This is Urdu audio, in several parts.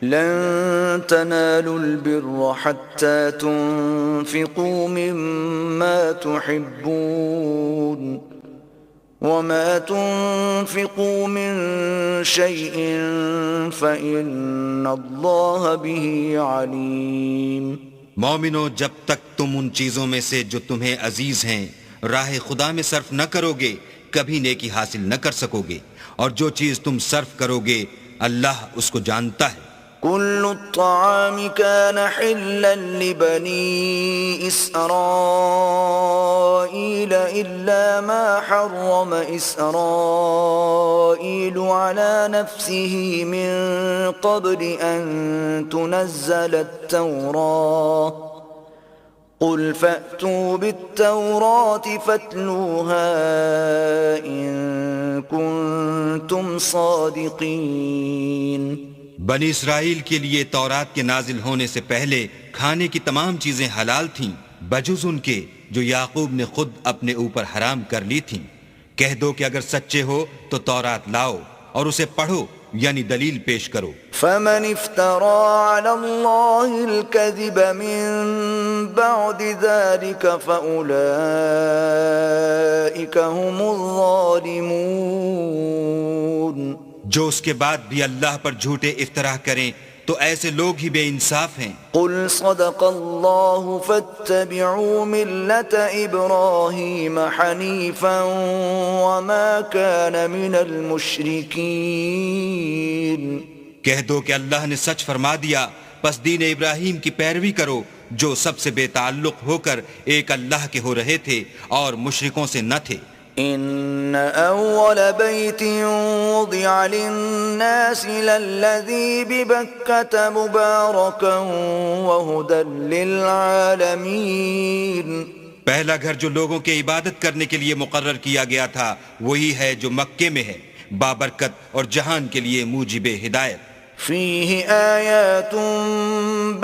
لن تنالوا البر حتى تنفقوا مما تحبون وما تنفقوا من شيء فإن الله به عليم. مومنو، جب تک تم ان چیزوں میں سے جو تمہیں عزیز ہیں راہ خدا میں صرف نہ کرو گے کبھی نیکی حاصل نہ کر سکو گے، اور جو چیز تم صرف کرو گے اللہ اس کو جانتا ہے. كل الطعام كان حلا لبني إسرائيل إلا ما حرم إسرائيل على نفسه من قبل أن تنزل التوراة قل فأتوا بالتوراة فاتلوها إن كنتم صادقين. بنی اسرائیل کے لیے تورات کے نازل ہونے سے پہلے کھانے کی تمام چیزیں حلال تھیں بجز ان کے جو یعقوب نے خود اپنے اوپر حرام کر لی تھیں. کہہ دو کہ اگر سچے ہو تو تورات لاؤ اور اسے پڑھو، یعنی دلیل پیش کرو. فمن افترى على الله الكذب من بعد ذلك فأولئك هم الظالمون. جو اس کے بعد بھی اللہ پر جھوٹے افطراء کریں تو ایسے لوگ ہی بے انصاف ہیں. قل صدق الله فاتبعوا ملة إبراهيم حنيفا وما كان من المشركين. کہہ دو کہ اللہ نے سچ فرما دیا، پس دین ابراہیم کی پیروی کرو جو سب سے بے تعلق ہو کر ایک اللہ کے ہو رہے تھے اور مشرکوں سے نہ تھے. إن أول بيت وضع للناس للذي ببكة مباركا وهدى للعالمين. پہلا گھر جو لوگوں کے عبادت کرنے کے لیے مقرر کیا گیا تھا وہی ہے جو مکے میں ہے، بابرکت اور جہان کے لیے موجب ہدایت. فيه آيات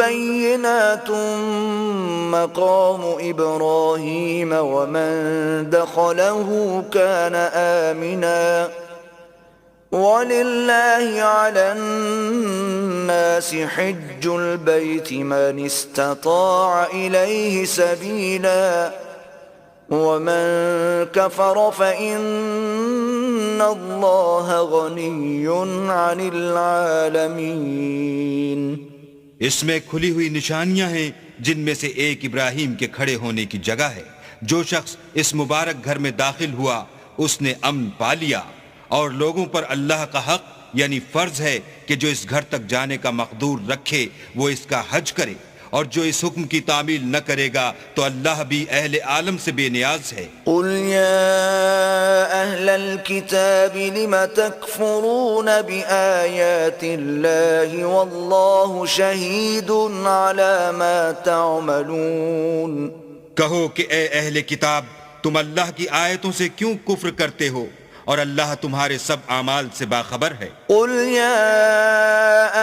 بينات مقام إبراهيم ومن دخله كان آمنا ولله على الناس حج البيت من استطاع إليه سبيلا ومن كفر فإن الله غني عن العالمين. اس میں کھلی ہوئی نشانیاں ہیں جن میں سے ایک ابراہیم کے کھڑے ہونے کی جگہ ہے. جو شخص اس مبارک گھر میں داخل ہوا اس نے امن پا لیا، اور لوگوں پر اللہ کا حق یعنی فرض ہے کہ جو اس گھر تک جانے کا مقدور رکھے وہ اس کا حج کرے، اور جو اس حکم کی تعمیل نہ کرے گا تو اللہ بھی اہل عالم سے بے نیاز ہے. قل يا أهل الكتاب لم تكفرون بآيات الله والله شهيد على ما تعملون. کہو کہ اے اہل کتاب، تم اللہ کی آیتوں سے کیوں کفر کرتے ہو اور اللہ تمہارے سب اعمال سے باخبر ہے. قل يا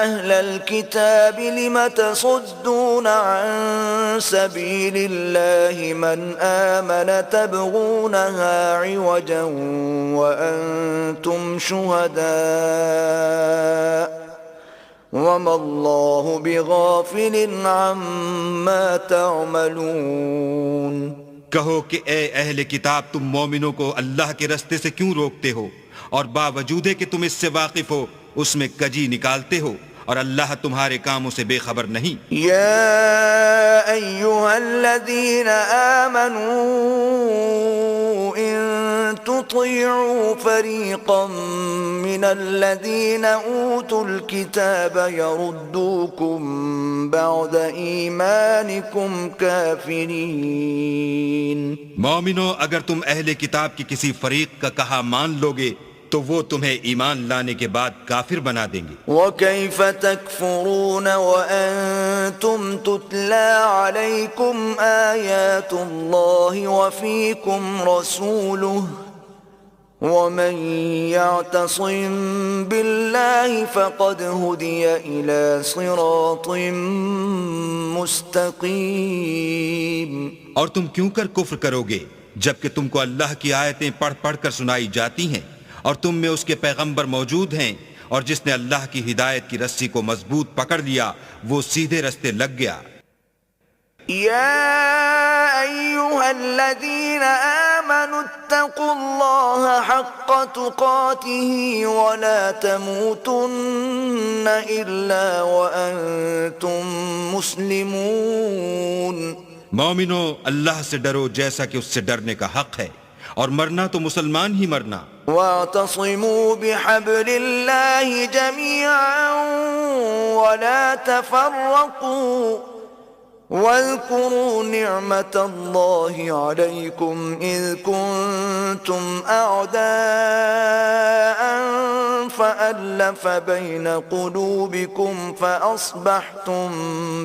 أهل الكتاب لم تصدون عن سبيل الله من آمن تبغونها عوجا وأنتم شهداء وما الله بغافل عما تعملون. کہو کہ اے اہل کتاب، تم مومنوں کو اللہ کے رستے سے کیوں روکتے ہو اور باوجود کہ تم اس سے واقف ہو اس میں کجی نکالتے ہو، اور اللہ تمہارے کاموں سے بے خبر نہیں. يا أيها الذين آمنوا إن تطيعوا فريقا من الذين أوتوا الكتاب يردوكم بعد إيمانكم كافرين. مومنو، اگر تم اہل کتاب کی کسی فریق کا کہا مان لوگے تو وہ تمہیں ایمان لانے کے بعد کافر بنا دیں گے. وَكَيْفَ تَكْفُرُونَ وَأَنْتُمْ تُتْلَى عَلَيْكُمْ آيَاتُ اللَّهِ وَفِيكُمْ رَسُولُهُ وَمَنْ يَعْتَصِمْ بِاللَّهِ فَقَدْ هُدِيَ إِلَى صِرَاطٍ مُسْتَقِيمٍ. اور تم کیوں کر کفر کرو گے جبکہ تم کو اللہ کی آیتیں پڑھ پڑھ کر سنائی جاتی ہیں اور تم میں اس کے پیغمبر موجود ہیں، اور جس نے اللہ کی ہدایت کی رسی کو مضبوط پکڑ لیا وہ سیدھے رستے لگ گیا۔ يا أيها الذين آمنوا اتقوا الله حق تقاته ولا تموتن إلا وأنتم مسلمون۔ مومنو، اللہ سے ڈرو جیسا کہ اس سے ڈرنے کا حق ہے، اور مرنا تو مسلمان ہی مرنا۔ واعتصموا بحبل الله جميعا ولا تفرقوا واذكروا نعمة الله عليكم إذ كنتم أعداء فألف بين قلوبكم فأصبحتم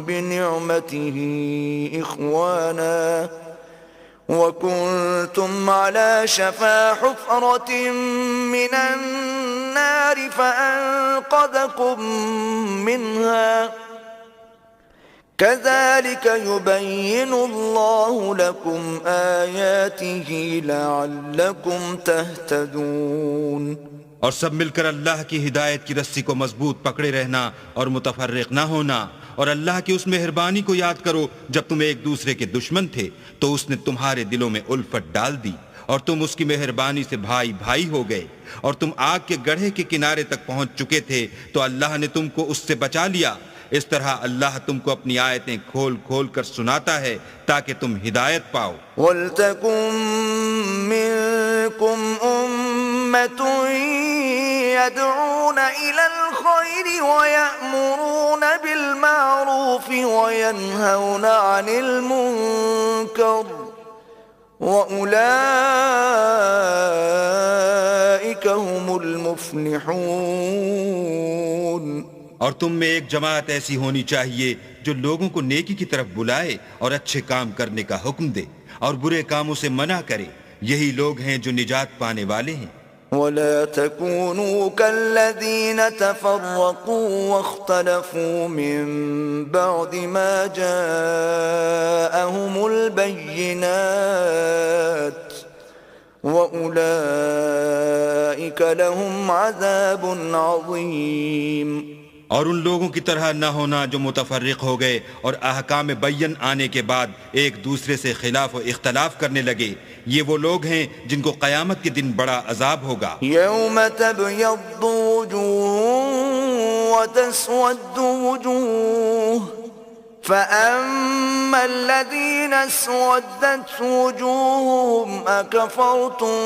بنعمته إخوانا وكنتم على شفا حفرة من النار فأنقذكم منها كذلك يبين الله لكم آياته لعلكم تهتدون۔ اور سب مل کر اللہ کی ہدایت کی رسی کو مضبوط پکڑے رہنا اور متفرق نہ ہونا، اور اللہ کی اس مہربانی کو یاد کرو جب تم ایک دوسرے کے دشمن تھے تو اس نے تمہارے دلوں میں الفت ڈال دی اور تم اس کی مہربانی سے بھائی بھائی ہو گئے، اور تم آگ کے گڑھے کے کنارے تک پہنچ چکے تھے تو اللہ نے تم کو اس سے بچا لیا۔ اس طرح اللہ تم کو اپنی آیتیں کھول کھول کر سناتا ہے تاکہ تم ہدایت پاؤ۔ وَلْتَكُن مِّنكُمْ أُمَّةٌ يَدْعُونَ إِلَى الْخَيْرِ وَيَأْمُرُونَ بِالْمَعْرُوفِ وَيَنْهَوْنَ عَنِ الْمُنكَرِ وَأُولَئِكَ هُمُ الْمُفْلِحُونَ۔ اور تم میں ایک جماعت ایسی ہونی چاہیے جو لوگوں کو نیکی کی طرف بلائے اور اچھے کام کرنے کا حکم دے اور برے کاموں سے منع کرے، یہی لوگ ہیں جو نجات پانے والے ہیں۔ وَلَا تَكُونُوا كَالَّذِينَ تَفَرَّقُوا وَاخْتَلَفُوا مِن بَعْدِ مَا جَاءَهُمُ الْبَيِّنَاتُ وَأُولَئِكَ لَهُمْ عَذَابٌ عَظِيمٌ۔ اور ان لوگوں کی طرح نہ ہونا جو متفرق ہو گئے اور احکام بین آنے کے بعد ایک دوسرے سے خلاف و اختلاف کرنے لگے، یہ وہ لوگ ہیں جن کو قیامت کے دن بڑا عذاب ہوگا۔ یوم تبیض وجوہ وتسود وجوہ فأما الذين اسودت وجوههم أكفرتم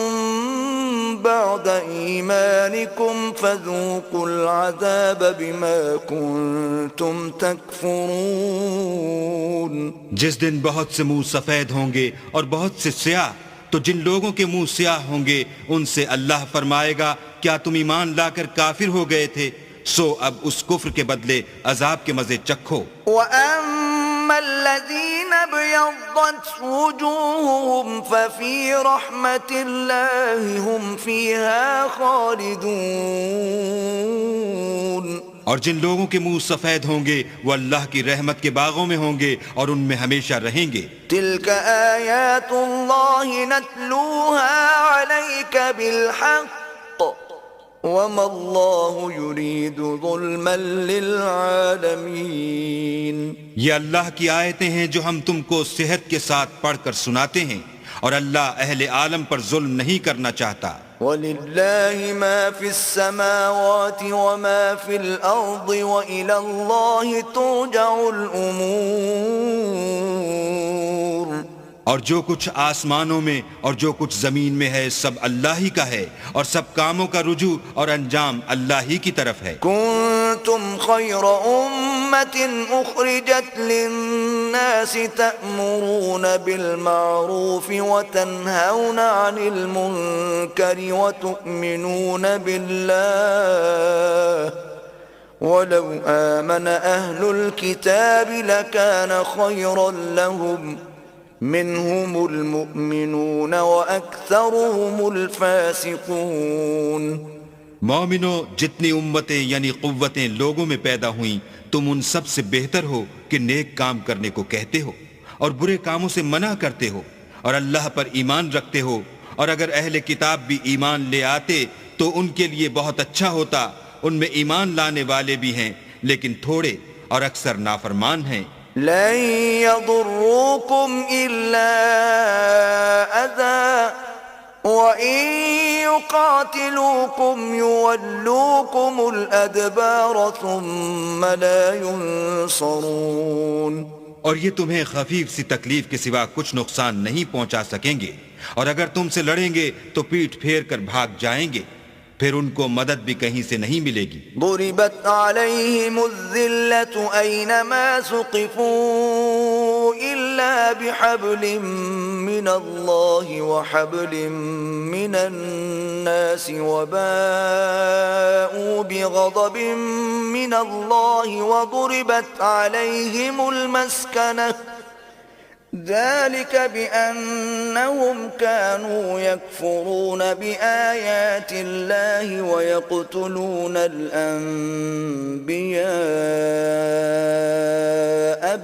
بعد إيمانكم فذوقوا العذاب بما كنتم تكفرون۔ جس دن بہت سے منہ سفید ہوں گے اور بہت سے سیاہ، تو جن لوگوں کے منہ سیاہ ہوں گے ان سے اللہ فرمائے گا کیا تم ایمان لا کر کافر ہو گئے تھے؟ سو اب اس کفر کے بدلے عذاب کے مزے چکھو۔ وَأَمَّا الَّذِينَ ابْيَضَّتْ وُجُوهُهُمْ فَفِي رَحْمَةِ اللَّهِ هُمْ فِيهَا خَالِدُونَ۔ اور جن لوگوں کے منہ سفید ہوں گے وہ اللہ کی رحمت کے باغوں میں ہوں گے اور ان میں ہمیشہ رہیں گے۔ تِلْكَ آيَاتُ اللَّهِ نَتْلُوهَا عَلَيْكَ بِالْحَقِّ وَمَا اللَّهُ يُرِيدُ ظُلْمًا لِلْعَالَمِينَ۔ یہ اللہ کی آیتیں ہیں جو ہم تم کو صحت کے ساتھ پڑھ کر سناتے ہیں، اور اللہ اہل عالم پر ظلم نہیں کرنا چاہتا۔ وَلِلَّهِ مَا فِي السَّمَاوَاتِ وَمَا فِي الْأَرْضِ وَإِلَى اللَّهِ تُرْجَعُ الْأُمُورُ۔ اور جو کچھ آسمانوں میں اور جو کچھ زمین میں ہے سب اللہ ہی کا ہے، اور سب کاموں کا رجوع اور انجام اللہ ہی کی طرف ہے۔ كنتم خير أمة أخرجت للناس تأمرون بالمعروف وتنهون عن المنكر وتؤمنون بالله ولو آمن أهل الكتاب لكان خيرا لهم منهم المؤمنون وأكثرهم الفاسقون۔ مومنو، جتنی امتیں یعنی قوتیں لوگوں میں پیدا ہوئیں تم ان سب سے بہتر ہو کہ نیک کام کرنے کو کہتے ہو اور برے کاموں سے منع کرتے ہو اور اللہ پر ایمان رکھتے ہو، اور اگر اہل کتاب بھی ایمان لے آتے تو ان کے لیے بہت اچھا ہوتا، ان میں ایمان لانے والے بھی ہیں لیکن تھوڑے اور اکثر نافرمان ہیں۔ لن يضروكم إلا أذى وإن يقاتلوكم يولوكم الأدبار ثم لا ينصرون۔ اور یہ تمہیں خفیف سی تکلیف کے سوا کچھ نقصان نہیں پہنچا سکیں گے، اور اگر تم سے لڑیں گے تو پیٹھ پھیر کر بھاگ جائیں گے، پھر ان کو مدد بھی کہیں سے نہیں ملے گی۔ ضربت عليهم الذلة أينما ثقفوا إلا بحبل من الله وحبل من الناس وباءوا بغضب من الله وضربت عليهم المسكنة ذلك بأنهم كانوا يكفرون بآيات الله ويقتلون الأنبياء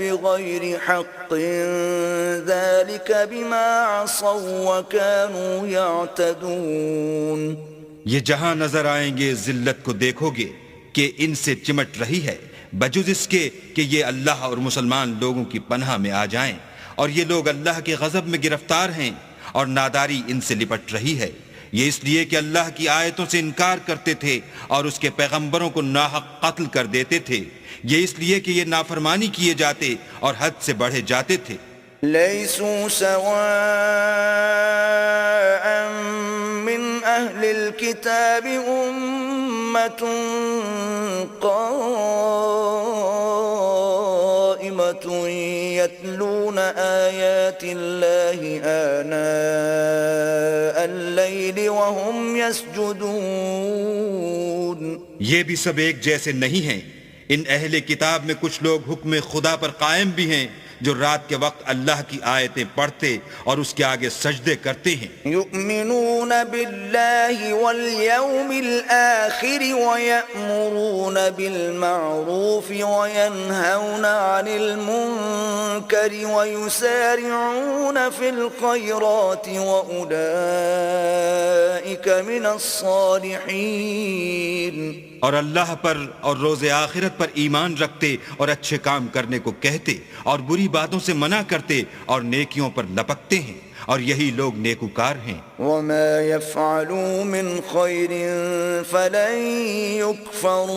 بغير حق ذلك بما عصوا وكانوا يعتدون۔ یہ جہاں نظر آئیں گے ذلت کو دیکھو گے کہ ان سے چمٹ رہی ہے، بجز اس کے کہ یہ اللہ اور مسلمان لوگوں کی پناہ میں آ جائیں، اور یہ لوگ اللہ کے غضب میں گرفتار ہیں اور ناداری ان سے لپٹ رہی ہے۔ یہ اس لیے کہ اللہ کی آیتوں سے انکار کرتے تھے اور اس کے پیغمبروں کو ناحق قتل کر دیتے تھے، یہ اس لیے کہ یہ نافرمانی کیے جاتے اور حد سے بڑھے جاتے تھے۔ ليسوا سواء من أهل الكتاب أمة قائمة يتلون آيات الله آناء الليل وهم يسجدون۔ یہ بھی سب ایک جیسے نہیں ہیں، ان اہل کتاب میں کچھ لوگ حکم خدا پر قائم بھی ہیں جو رات کے وقت اللہ کی آیتیں پڑھتے اور اس کے آگے سجدے کرتے ہیں۔ یؤمنون باللہ والیوم الآخر ویأمرون بالمعروف وینہون عن المنکر ویسارعون فی الخیرات وأولئک من الصالحین۔ اور اللہ پر اور روز آخرت پر ایمان رکھتے اور اچھے کام کرنے کو کہتے اور بری باتوں سے منع کرتے اور نیکیوں پر لپکتے ہیں، اور یہی لوگ نیکوکار ہیں۔ وما يفعلوا من خير فلن يكفروه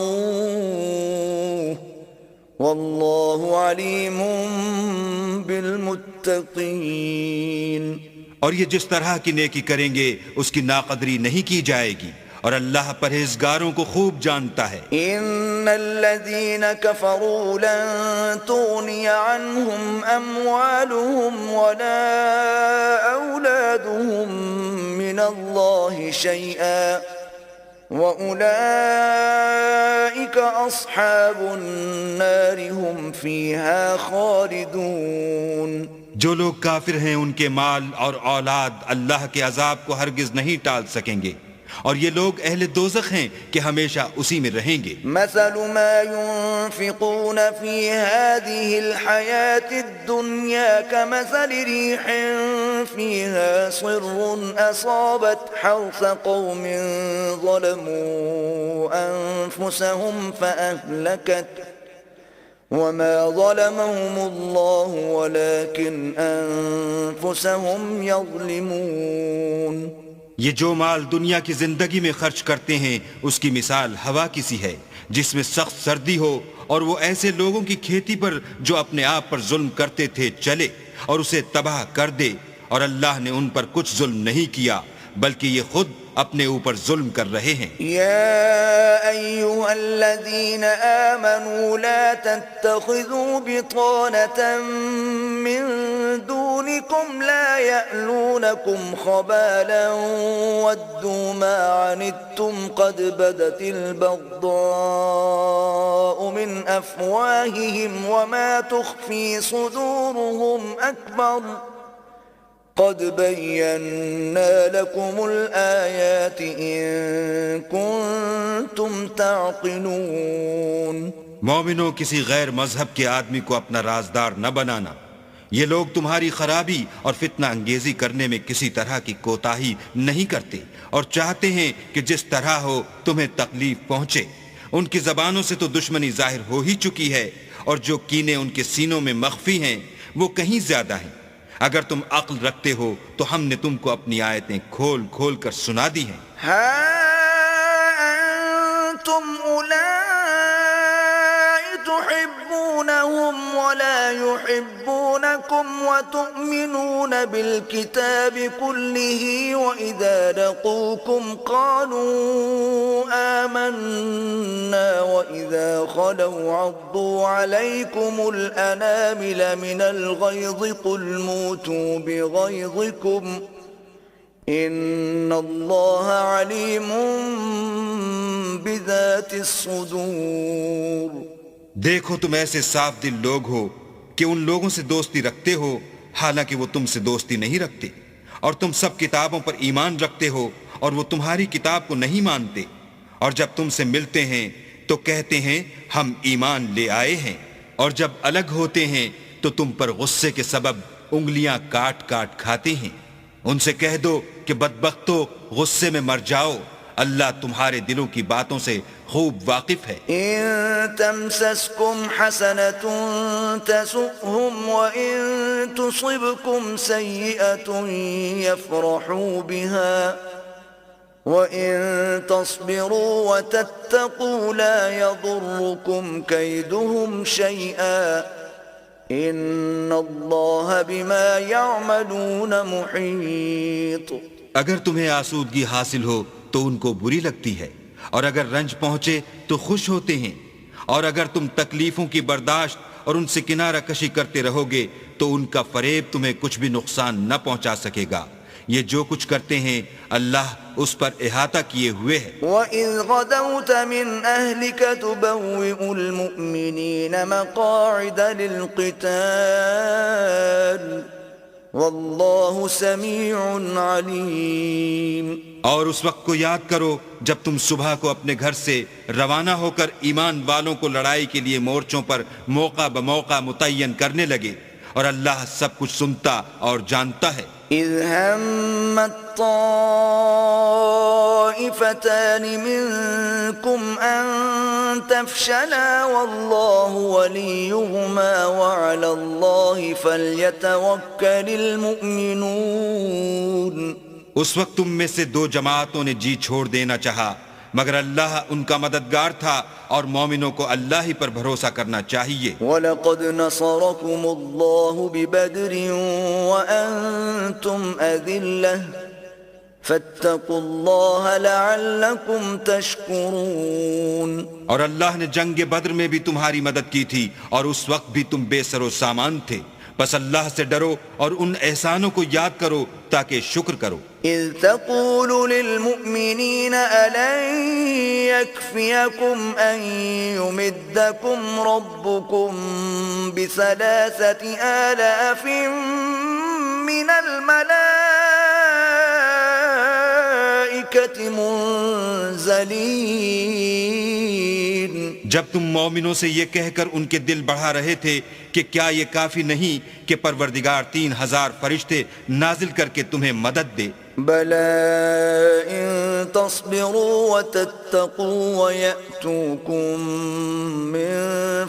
والله عليم بالمتقين۔ اور یہ جس طرح کی نیکی کریں گے اس کی ناقدری نہیں کی جائے گی، اور اللہ پرہیزگاروں کو خوب جانتا ہے۔ ان الذين كفروا لن تغني عنهم اموالهم ولا اولادهم من الله شيئا واولئك اصحاب النار هم فيها خالدون۔ جو لوگ کافر ہیں ان کے مال اور اولاد اللہ کے عذاب کو ہرگز نہیں ٹال سکیں گے، اور یہ لوگ اہل دوزخ ہیں کہ ہمیشہ اسی میں رہیں گے۔ مثل ما ينفقون في هذه الحياة الدنيا كمثل ريح فيها صر أصابت حرث قوم ظلموا أنفسهم فأهلكت وما ظلمهم الله ولكن أنفسهم يظلمون۔ یہ جو مال دنیا کی زندگی میں خرچ کرتے ہیں اس کی مثال ہوا کی سی ہے جس میں سخت سردی ہو اور وہ ایسے لوگوں کی کھیتی پر جو اپنے آپ پر ظلم کرتے تھے چلے اور اسے تباہ کر دے، اور اللہ نے ان پر کچھ ظلم نہیں کیا بلکہ یہ خود اپنے اوپر ظلم کر رہے ہیں۔ یا ایھا الذین آمنوا لا تتخذوا بطانة من دونکم لا یألونکم خبالا ودوا ما عنتم قد بدت البغضاء من افواہہم وما تخفی صدورهم اکبر قد بينا لكم الآيات إن كنتم تعقلون۔ مومنوں، کسی غیر مذہب کے آدمی کو اپنا رازدار نہ بنانا۔ یہ لوگ تمہاری خرابی اور فتنہ انگیزی کرنے میں کسی طرح کی کوتاہی نہیں کرتے اور چاہتے ہیں کہ جس طرح ہو تمہیں تکلیف پہنچے، ان کی زبانوں سے تو دشمنی ظاہر ہو ہی چکی ہے، اور جو کینے ان کے سینوں میں مخفی ہیں وہ کہیں زیادہ ہیں۔ اگر تم عقل رکھتے ہو تو ہم نے تم کو اپنی آیتیں کھول کھول کر سنا دی ہیں۔ ها أنتم أولئك تحبونهم ولا يحبونكم وتؤمنون بالكتاب كله وإذا لقوكم قالوا آمنا وإذا خلوا عضوا عليكم الأنامل من الغيظ قل موتوا بغيظكم ان اللہ علیم بذات الصدور۔ دیکھو تم ایسے صاف دل لوگ ہو کہ ان لوگوں سے دوستی رکھتے ہو حالانکہ وہ تم سے دوستی نہیں رکھتے، اور تم سب کتابوں پر ایمان رکھتے ہو اور وہ تمہاری کتاب کو نہیں مانتے، اور جب تم سے ملتے ہیں تو کہتے ہیں ہم ایمان لے آئے ہیں، اور جب الگ ہوتے ہیں تو تم پر غصے کے سبب انگلیاں کاٹ کاٹ کھاتے ہیں۔ ان سے کہہ دو کہ بدبختو غصے میں مر جاؤ، اللہ تمہارے دلوں کی باتوں سے خوب واقف ہے۔ ان تمسسکم حسنة تسؤهم وان تصبكم سیئة يفرحوا بها وَإِن تَصْبِرُوا وَتَتَّقُوا لَا يَضُرُّكُمْ كَيْدُهُمْ شَيْئًا إِنَّ اللَّهَ بِمَا يَعْمَلُونَ مُحِيطٌ۔ اگر تمہیں آسودگی حاصل ہو تو ان کو بری لگتی ہے، اور اگر رنج پہنچے تو خوش ہوتے ہیں، اور اگر تم تکلیفوں کی برداشت اور ان سے کنارہ کشی کرتے رہو گے تو ان کا فریب تمہیں کچھ بھی نقصان نہ پہنچا سکے گا۔ یہ جو کچھ کرتے ہیں اللہ اس پر احاطہ کیے ہوئے ہے۔ وَإِذْ غَدَوْتَ مِنْ أَهْلِكَ تُبَوِّئُ الْمُؤْمِنِينَ مَقَاعِدَ لِلْقِتَالِ وَاللَّهُ سَمِيعٌ عَلِيمٌ۔ اور اس وقت کو یاد کرو جب تم صبح کو اپنے گھر سے روانہ ہو کر ایمان والوں کو لڑائی کے لیے مورچوں پر موقع بموقع متعین کرنے لگے، اور اللہ سب کچھ سنتا اور جانتا ہے۔ اذ همت طائفتان منكم ان تفشلا والله وليهما وعلى الله فليتوكل المؤمنون۔ اس وقت تم میں سے دو جماعتوں نے جی چھوڑ دینا چاہا، مگر اللہ ان کا مددگار تھا اور مومنوں کو اللہ ہی پر بھروسہ کرنا چاہیے۔ وَلَقَدْ نَصَرَكُمُ اللَّهُ بِبَدْرٍ وَأَنْتُمْ أَذِلَّةٌ فَاتَّقُوا اللَّهَ لَعَلَّكُمْ تَشْكُرُونَ۔ اور اللہ نے جنگ بدر میں بھی تمہاری مدد کی تھی اور اس وقت بھی تم بے سر و سامان تھے، بس اللہ سے ڈرو اور ان احسانوں کو یاد کرو تاکہ شکر کرو۔ اذ تقول للمؤمنین ألن يكفيكم ان يمدكم ربكم ب3,000 من الملائكة منزلین۔ جب تم مومنوں سے یہ کہہ کر ان کے دل بڑھا رہے تھے کہ کیا یہ کافی نہیں کہ پروردگار 3,000 فرشتے نازل کر کے تمہیں مدد دے؟ بَلَا إِن تَصْبِرُوا وَتَتَّقُوا وَيَأْتُوكُم مِّن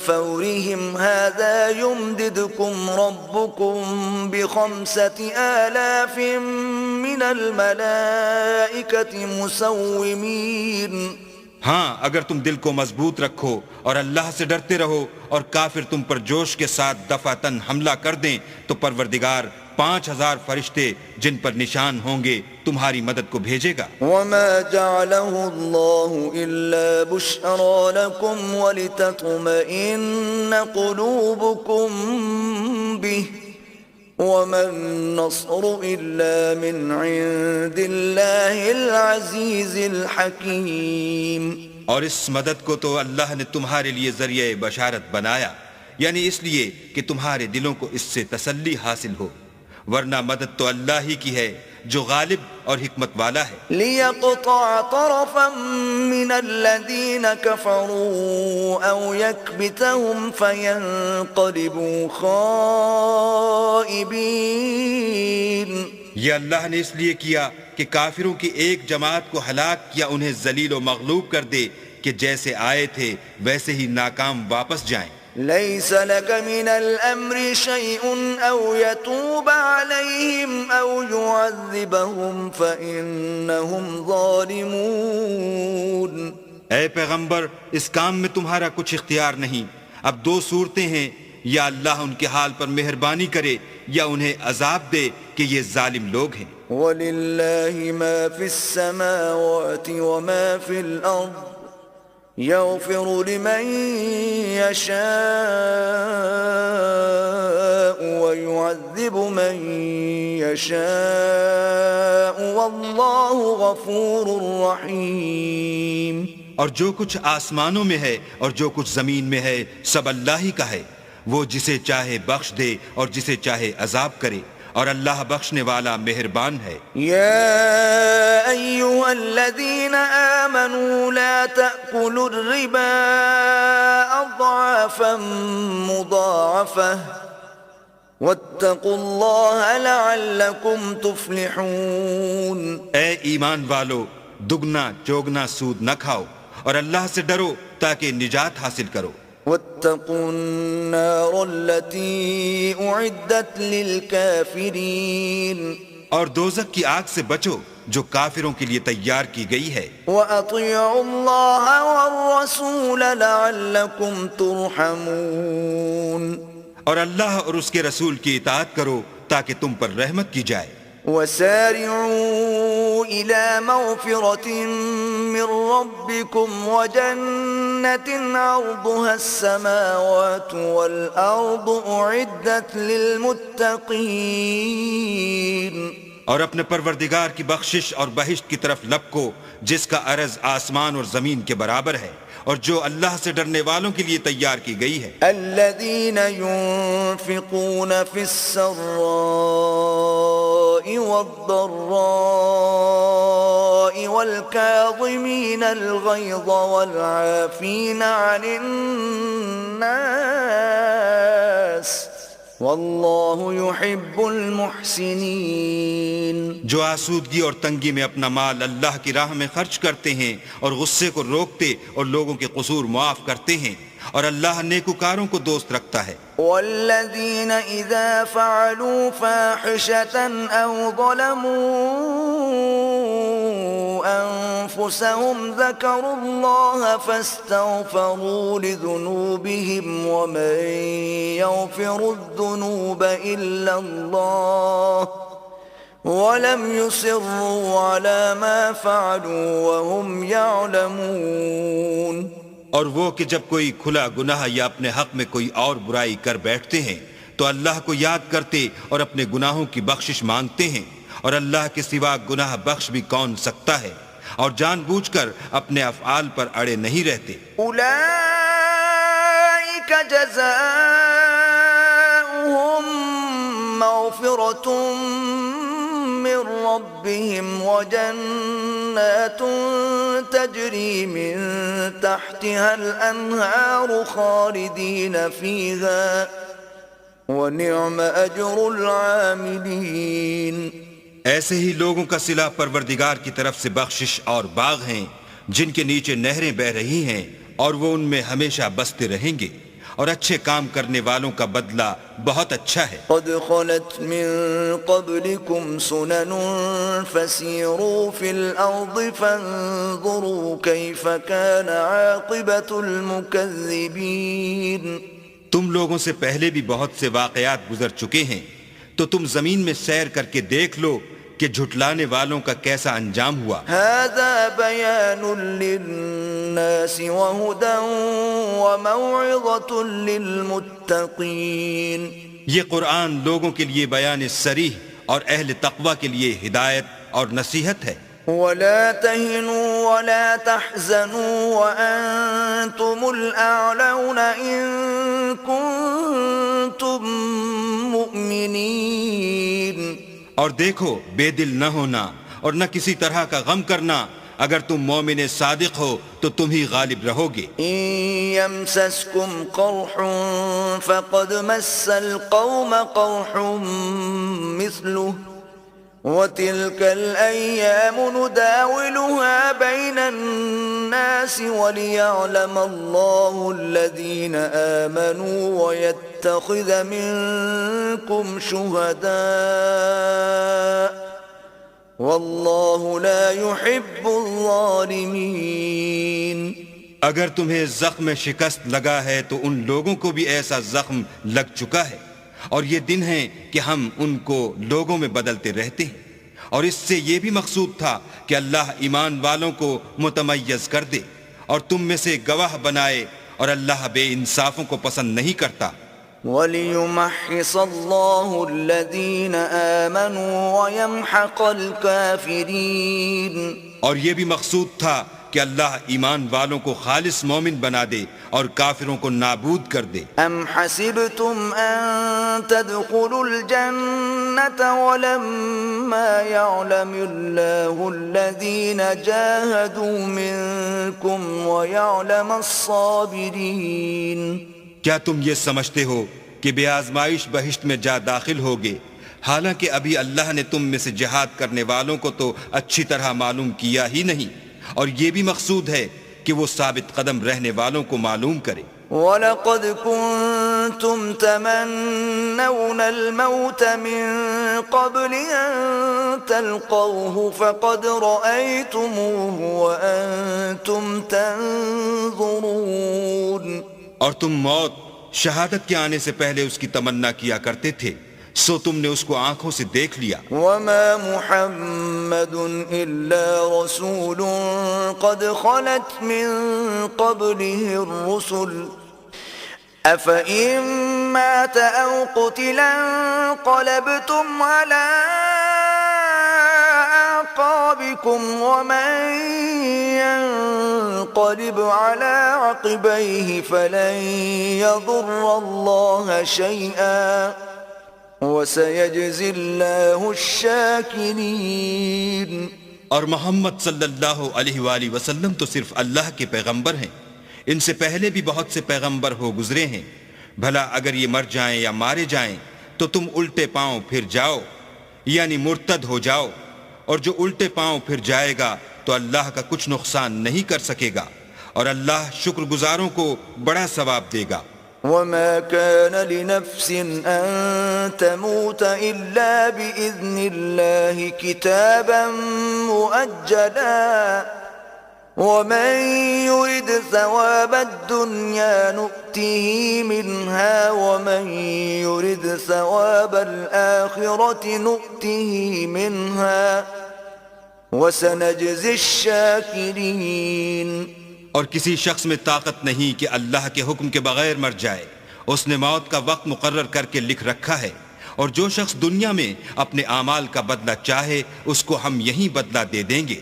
فَوْرِهِمْ هَٰذَا يُمْدِدْكُمْ رَبُّكُم ب5,000 مِّنَ الْمَلَائِكَةِ مُسَوِّمِينَ۔ ہاں اگر تم دل کو مضبوط رکھو اور اللہ سے ڈرتے رہو اور کافر تم پر جوش کے ساتھ دفعتاً حملہ کر دیں تو پروردگار 5,000 فرشتے جن پر نشان ہوں گے تمہاری مدد کو بھیجے گا۔ وَمَا جَعَلَهُ اللَّهُ إِلَّا بُشْرَىٰ لَكُمْ وَلِتَطْمَئِنَّ قُلُوبُكُم بِهِ وَمَا النَّصْرُ إِلَّا مِنْ عِندِ اللَّهِ الْعَزِيزِ الْحَكِيمِ۔ اور اس مدد کو تو اللہ نے تمہارے لیے ذریعہ بشارت بنایا، یعنی اس لیے کہ تمہارے دلوں کو اس سے تسلی حاصل ہو، ورنہ مدد تو اللہ ہی کی ہے جو غالب اور حکمت والا ہے۔ لِيَقْطَعَ طَرَفًا مِّنَ الَّذِينَ كَفَرُوا أَوْ يَكْبِتَهُمْ فَيَنقَلِبُوا خَائِبِينَ۔ یہ اللہ نے اس لیے کیا کہ کافروں کی ایک جماعت کو ہلاک یا انہیں ذلیل و مغلوب کر دے کہ جیسے آئے تھے ویسے ہی ناکام واپس جائیں۔ ليس لك من الأمر شيء أو يتوب عليهم أو يعذبهم فإنهم ظالمون۔ اے پیغمبر اس کام میں تمہارا کچھ اختیار نہیں۔ اب دو صورتیں ہیں، یا اللہ ان کے حال پر مہربانی کرے یا انہیں عذاب دے کہ یہ ظالم لوگ ہیں۔ وَلِلَّهِ مَا فِي السَّمَاوَاتِ وَمَا فِي الْأَرْضِ يَغْفِرُ لِمَن يَشَاءُ وَيُعَذِّبُ مَن يَشَاءُ وَاللَّهُ غَفُورٌ رَّحِيمٌ۔ اور جو کچھ آسمانوں میں ہے اور جو کچھ زمین میں ہے سب اللہ ہی کا ہے، وہ جسے چاہے بخش دے اور جسے چاہے عذاب کرے، اور اللہ بخشنے والا مہربان ہے۔ يا أيها الذين آمنوا لا تأكلوا الربا أضعافا مضاعفة واتقوا الله لعلكم تفلحون۔ اے ایمان والو، دگنا چوگنا سود نہ کھاؤ اور اللہ سے ڈرو تاکہ نجات حاصل کرو۔ واتقوا النار التي أعدت للكافرين۔ اور دوزخ کی آگ سے بچو جو کافروں کے لیے تیار کی گئی ہے۔ وَأَطِيعُوا اللَّهَ وَالرَّسُولَ لَعَلَّكُمْ تُرْحَمُونَ۔ اور اللہ اور اس کے رسول کی اطاعت کرو تاکہ تم پر رحمت کی جائے۔ وَسَارِعُوا إِلَى مَغْفِرَةٍ مِّن رَّبِّكُمْ وَجَنَّةٍ عَرْضُهَا السَّمَاوَاتُ وَالْأَرْضُ أُعِدَّتْ لِلْمُتَّقِينَ۔ اور اپنے پروردگار کی بخشش اور بہشت کی طرف لپکو جس کا عرض آسمان اور زمین کے برابر ہے، اور جو اللہ سے ڈرنے والوں کے لیے تیار کی گئی ہے۔ الذين ينفقون في السراء والضراء والكاظمين الغيظ والعافين عن الناس واللہ يحب المحسنین۔ جو آسودگی اور تنگی میں اپنا مال اللہ کی راہ میں خرچ کرتے ہیں اور غصے کو روکتے اور لوگوں کے قصور معاف کرتے ہیں، اور اللہ نیکوکاروں کو دوست رکھتا ہے۔ والذین اذا فعلوا فاحشة او ظلموا انفسهم ذکروا اللہ فاستغفروا لذنوبهم ومن يغفر الذنوب الا اللہ وَلَمْ يُصِرُّوا عَلَى مَا فَعَلُوا وَهُمْ يَعْلَمُونَ۔ اور وہ کہ جب کوئی کھلا گناہ یا اپنے حق میں کوئی اور برائی کر بیٹھتے ہیں تو اللہ کو یاد کرتے اور اپنے گناہوں کی بخشش مانگتے ہیں، اور اللہ کے سوا گناہ بخش بھی کون سکتا ہے، اور جان بوجھ کر اپنے افعال پر اڑے نہیں رہتے۔ اولئک جزاؤہم مغفرۃ من ربهم وجنات تجری من تحتها الانہار خالدین فیہا ونعم اجر العاملین۔ ایسے ہی لوگوں کا صلہ پروردگار کی طرف سے بخشش اور باغ ہیں جن کے نیچے نہریں بہ رہی ہیں، اور وہ ان میں ہمیشہ بستے رہیں گے، اور اچھے کام کرنے والوں کا بدلہ بہت اچھا ہے۔ قد خلت من قبلكم سنن فسيروا في الأرض فانظروا كيف كان عاقبة المكذبين۔ تم لوگوں سے پہلے بھی بہت سے واقعات گزر چکے ہیں، تو تم زمین میں سیر کر کے دیکھ لو کہ جھٹلانے والوں کا کیسا انجام ہوا۔ هذا بيان للناس وهدى وموعظة للمتقين۔ یہ قرآن لوگوں کے لیے بیان صریح اور اہل تقوی کے لیے ہدایت اور نصیحت ہے۔ ولا تهنوا ولا تحزنوا وأنتم الأعلون إن كنتم مؤمنين۔ اور دیکھو بے دل نہ ہونا اور نہ کسی طرح کا غم کرنا، اگر تم مومن صادق ہو تو تم ہی غالب رہو گے۔ إن يمسسكم قرح فقد مس القوم قرح مثله وتلك الأيام نداولها بين الناس وليعلم الله الذين آمنوا ويتخذ منكم شهداء والله لا يحب الظالمين. اگر تمہیں زخم شکست لگا ہے تو ان لوگوں کو بھی ایسا زخم لگ چکا ہے، اور یہ دن ہیں کہ ہم ان کو لوگوں میں بدلتے رہتے ہیں، اور اس سے یہ بھی مقصود تھا کہ اللہ ایمان والوں کو متمیز کر دے اور تم میں سے گواہ بنائے، اور اللہ بے انصافوں کو پسند نہیں کرتا. وَلِيُمَحِّصَ اللَّهُ الَّذِينَ آمَنُوا وَيَمْحَقَ الْكَافِرِينَ. اور یہ بھی مقصود تھا کہ اللہ ایمان والوں کو خالص مومن بنا دے اور کافروں کو نابود کر دے. أَمْ حَسِبْتُمْ أَن تَدْخُلُوا الْجَنَّةَ وَلَمَّا يَعْلَمِ اللَّهُ الَّذِينَ جَاهَدُوا مِنكُمْ وَيَعْلَمَ الصَّابِرِينَ. کیا تم یہ سمجھتے ہو کہ بے آزمائش بہشت میں جا داخل ہوگے، حالانکہ ابھی اللہ نے تم میں سے جہاد کرنے والوں کو تو اچھی طرح معلوم کیا ہی نہیں، اور یہ بھی مقصود ہے کہ وہ ثابت قدم رہنے والوں کو معلوم کرے. وَلَقَدْ كُنْتُمْ تَمَنَّوْنَ الْمَوْتَ مِنْ قَبْلِ أَنْ تَلْقَوْهُ فَقَدْ رَأَيْتُمُوهُ وَأَنْتُمْ تَنْظُرُونَ. اور تم موت شہادت کے آنے سے پہلے اس کی تمنا کیا کرتے تھے، سو تم نے اس کو آنکھوں سے دیکھ لیا. وَمَا مُحَمَّدٌ إِلَّا رَسُولٌ قَدْ خَلَتْ مِن قَبْلِهِ الرُّسُلُ أَفَإِن مَّاتَ أَوْ قُتِلَ انقَلَبْتُمْ عَلَىٰ أَعْقَابِكُمْ وَمَن يَنقَلِبْ عَلَىٰ عَقِبَيْهِ فَلَن يَضُرَّ اللَّهَ شَيْئًا وَسَيَجْزِي اللَّهُ الشَّاكِرِينَ. اور محمد صلی اللہ علیہ وآلہ وسلم تو صرف اللہ کے پیغمبر ہیں، ان سے پہلے بھی بہت سے پیغمبر ہو گزرے ہیں. بھلا اگر یہ مر جائیں یا مارے جائیں تو تم الٹے پاؤں پھر جاؤ، یعنی مرتد ہو جاؤ، اور جو الٹے پاؤں پھر جائے گا تو اللہ کا کچھ نقصان نہیں کر سکے گا، اور اللہ شکر گزاروں کو بڑا ثواب دے گا. وَمَا كَانَ لِنَفْسٍ أَن تَمُوتَ إِلَّا بِإِذْنِ اللَّهِ كِتَابًا مُؤَجَّلًا وَمَن يُرِدْ ثَوَابَ الدُّنْيَا نُؤْتِهِ مِنْهَا وَمَن يُرِدْ ثَوَابَ الْآخِرَةِ نُؤْتِهِ مِنْهَا وَسَنَجْزِي الشَّاكِرِينَ. اور کسی شخص میں طاقت نہیں کہ اللہ کے حکم کے بغیر مر جائے، اس نے موت کا وقت مقرر کر کے لکھ رکھا ہے، اور جو شخص دنیا میں اپنے اعمال کا بدلہ چاہے اس کو ہم یہیں بدلہ دے دیں گے،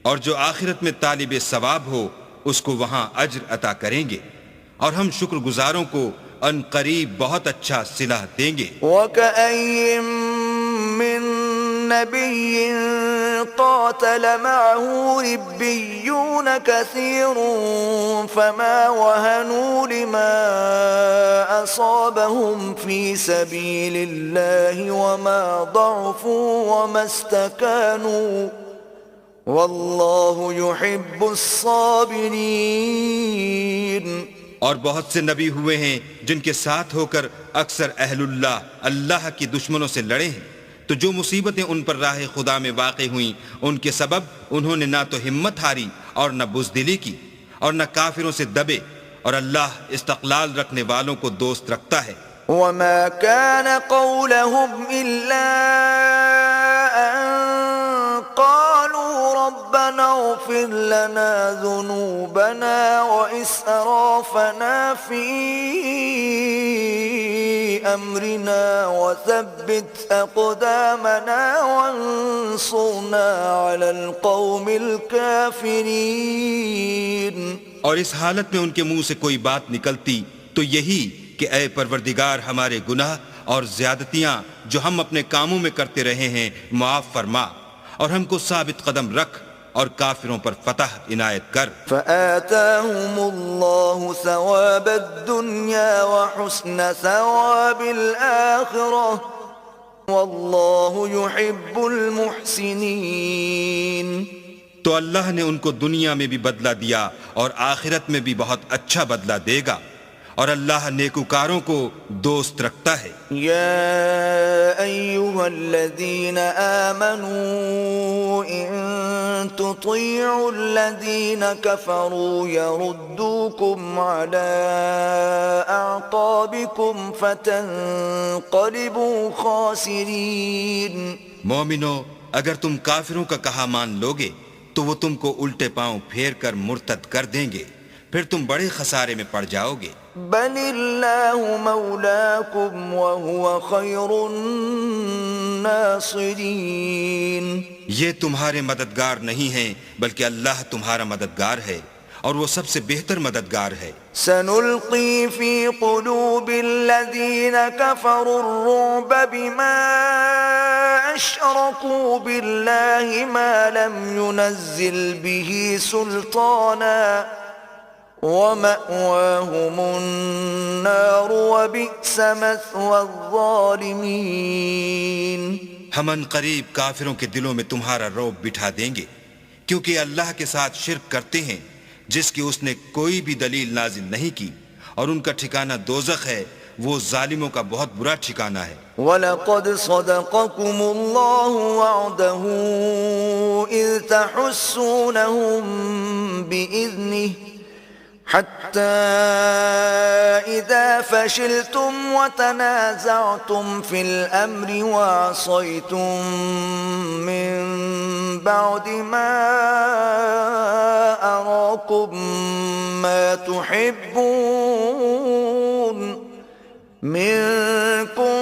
اور جو آخرت میں طالب ثواب ہو اس کو وہاں اجر عطا کریں گے، اور ہم شکر گزاروں کو ان قریب بہت اچھا صلہ دیں گے. وَكَأَيٍّ مِّن نَّبِيٍّ قَاتَلَ مَعَهُ رِبِّيُّونَ كَثِيرٌ فَمَا وَهَنُوا لِمَا أَصَابَهُمْ فِي سَبِيلِ اللَّهِ وَمَا ضَعُفُوا وَمَا اسْتَكَانُوا وَاللَّهُ يُحِبُّ الصَّابِرِينَ. اور بہت سے نبی ہوئے ہیں جن کے ساتھ ہو کر اکثر اہل اللہ کی دشمنوں سے لڑے ہیں، تو جو مصیبتیں ان پر راہ خدا میں واقع ہوئیں ان کے سبب انہوں نے نہ تو ہمت ہاری اور نہ بزدلی کی اور نہ کافروں سے دبے، اور اللہ استقلال رکھنے والوں کو دوست رکھتا ہے. وَمَا كَانَ قَوْلَهُمْ إِلَّا أَن قَالُوا رَبَّنَا اغْفِرْ لَنَا ذُنُوبَنَا وَإِسْرَافَنَا فِي أَمْرِنَا وَثَبِّتْ أَقْدَامَنَا وَانصُرْنَا عَلَى الْقَوْمِ الْكَافِرِينَ. اور اس حالت میں ان کے منہ سے کوئی بات نکلتی تو یہی کہ اے پروردگار ہمارے گناہ اور زیادتیاں جو ہم اپنے کاموں میں کرتے رہے ہیں معاف فرما، اور ہم کو ثابت قدم رکھ اور کافروں پر فتح عنایت کر. فآتاهم الله ثواب الدنيا وحسن ثواب الآخرة واللہ يحب المحسنین. تو اللہ نے ان کو دنیا میں بھی بدلہ دیا اور آخرت میں بھی بہت اچھا بدلہ دے گا، اور اللہ نیکوکاروں کو دوست رکھتا ہے. یا ایہا الذین آمنوا ان تطیعوا الذین کفروا یردوکم علی اعقابکم فتنقلبوا خاسرین. مومنو، اگر تم کافروں کا کہا مان لوگے تو وہ تم کو الٹے پاؤں پھیر کر مرتد کر دیں گے، پھر تم بڑے خسارے میں پڑ جاؤ گے. بل اللہ مولاکم وہو خیر الناصرین. یہ تمہارے مددگار نہیں ہیں بلکہ اللہ تمہارا مددگار ہے اور وہ سب سے بہتر مددگار ہے. سنلقی فی قلوب الذین کفروا الرعب بما اشرکوا باللہ ما لم ينزل به سلطانا وَمَأْوَاهُمُ النَّارُ وَبِئْسَ مَثْوَى الظَّالِمِينَ. ہم ان قریب کافروں کے دلوں میں تمہارا رعب بٹھا دیں گے، کیونکہ اللہ کے ساتھ شرک کرتے ہیں جس کی اس نے کوئی بھی دلیل نازل نہیں کی، اور ان کا ٹھکانہ دوزخ ہے، وہ ظالموں کا بہت برا ٹھکانہ ہے. وَلَقَدْ صَدَقَكُمُ اللَّهُ وَعْدَهُ إِذْ تَحُسُّونَهُم بِإِذْنِهِ حتى إذا فشلتم وتنازعتم في الأمر وعصيتم من بعد ما أراكم ما تحبون منكم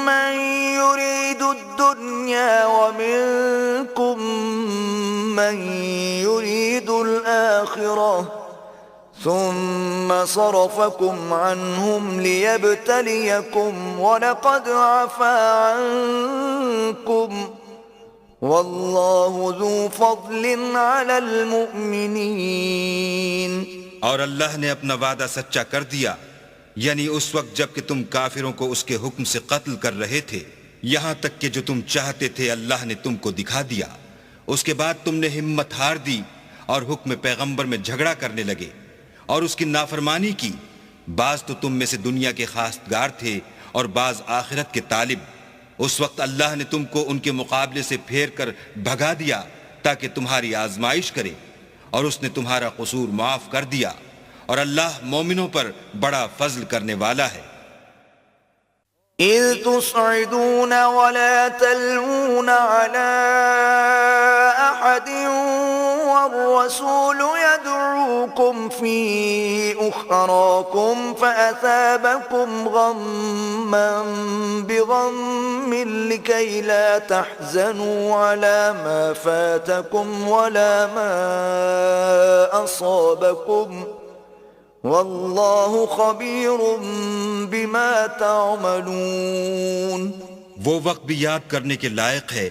من يريد الدنيا ومنكم من يريد الآخرة ثم صرفكم عنهم ليبتليكم ولقد عفا عنكم والله ذو فضل على المؤمنين. اور اللہ نے اپنا وعدہ سچا کر دیا، یعنی اس وقت جب کہ تم کافروں کو اس کے حکم سے قتل کر رہے تھے، یہاں تک کہ جو تم چاہتے تھے اللہ نے تم کو دکھا دیا. اس کے بعد تم نے ہمت ہار دی اور حکم پیغمبر میں جھگڑا کرنے لگے اور اس کی نافرمانی کی. بعض تو تم میں سے دنیا کے خواستگار تھے اور بعض آخرت کے طالب. اس وقت اللہ نے تم کو ان کے مقابلے سے پھیر کر بھگا دیا تاکہ تمہاری آزمائش کرے، اور اس نے تمہارا قصور معاف کر دیا، اور اللہ مومنوں پر بڑا فضل کرنے والا ہے. اذ تصعدون ولا تلوون على احد والرسول يدعوكم في اخراكم فاثابكم غما بغم لكي لا تحزنوا على ما فاتكم ولا ما اصابكم واللہ خبیر بما تعملون. وہ وقت بھی یاد کرنے کے لائق ہے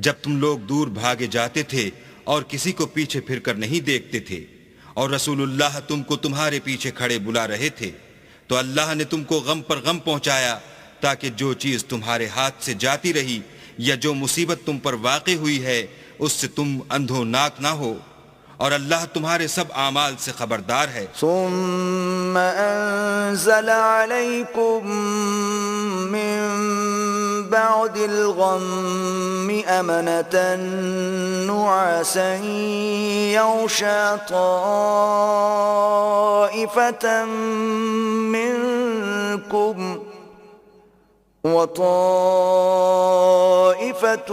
جب تم لوگ دور بھاگے جاتے تھے اور کسی کو پیچھے پھر کر نہیں دیکھتے تھے، اور رسول اللہ تم کو تمہارے پیچھے کھڑے بلا رہے تھے، تو اللہ نے تم کو غم پر غم پہنچایا تاکہ جو چیز تمہارے ہاتھ سے جاتی رہی یا جو مصیبت تم پر واقع ہوئی ہے اس سے تم اندھوناک نہ ہو، اور اللہ تمہارے سب اعمال سے خبردار ہے. ثم انزل عليكم من بعد الغم امنة نعاسا يغشى طائفة منكم وطائفة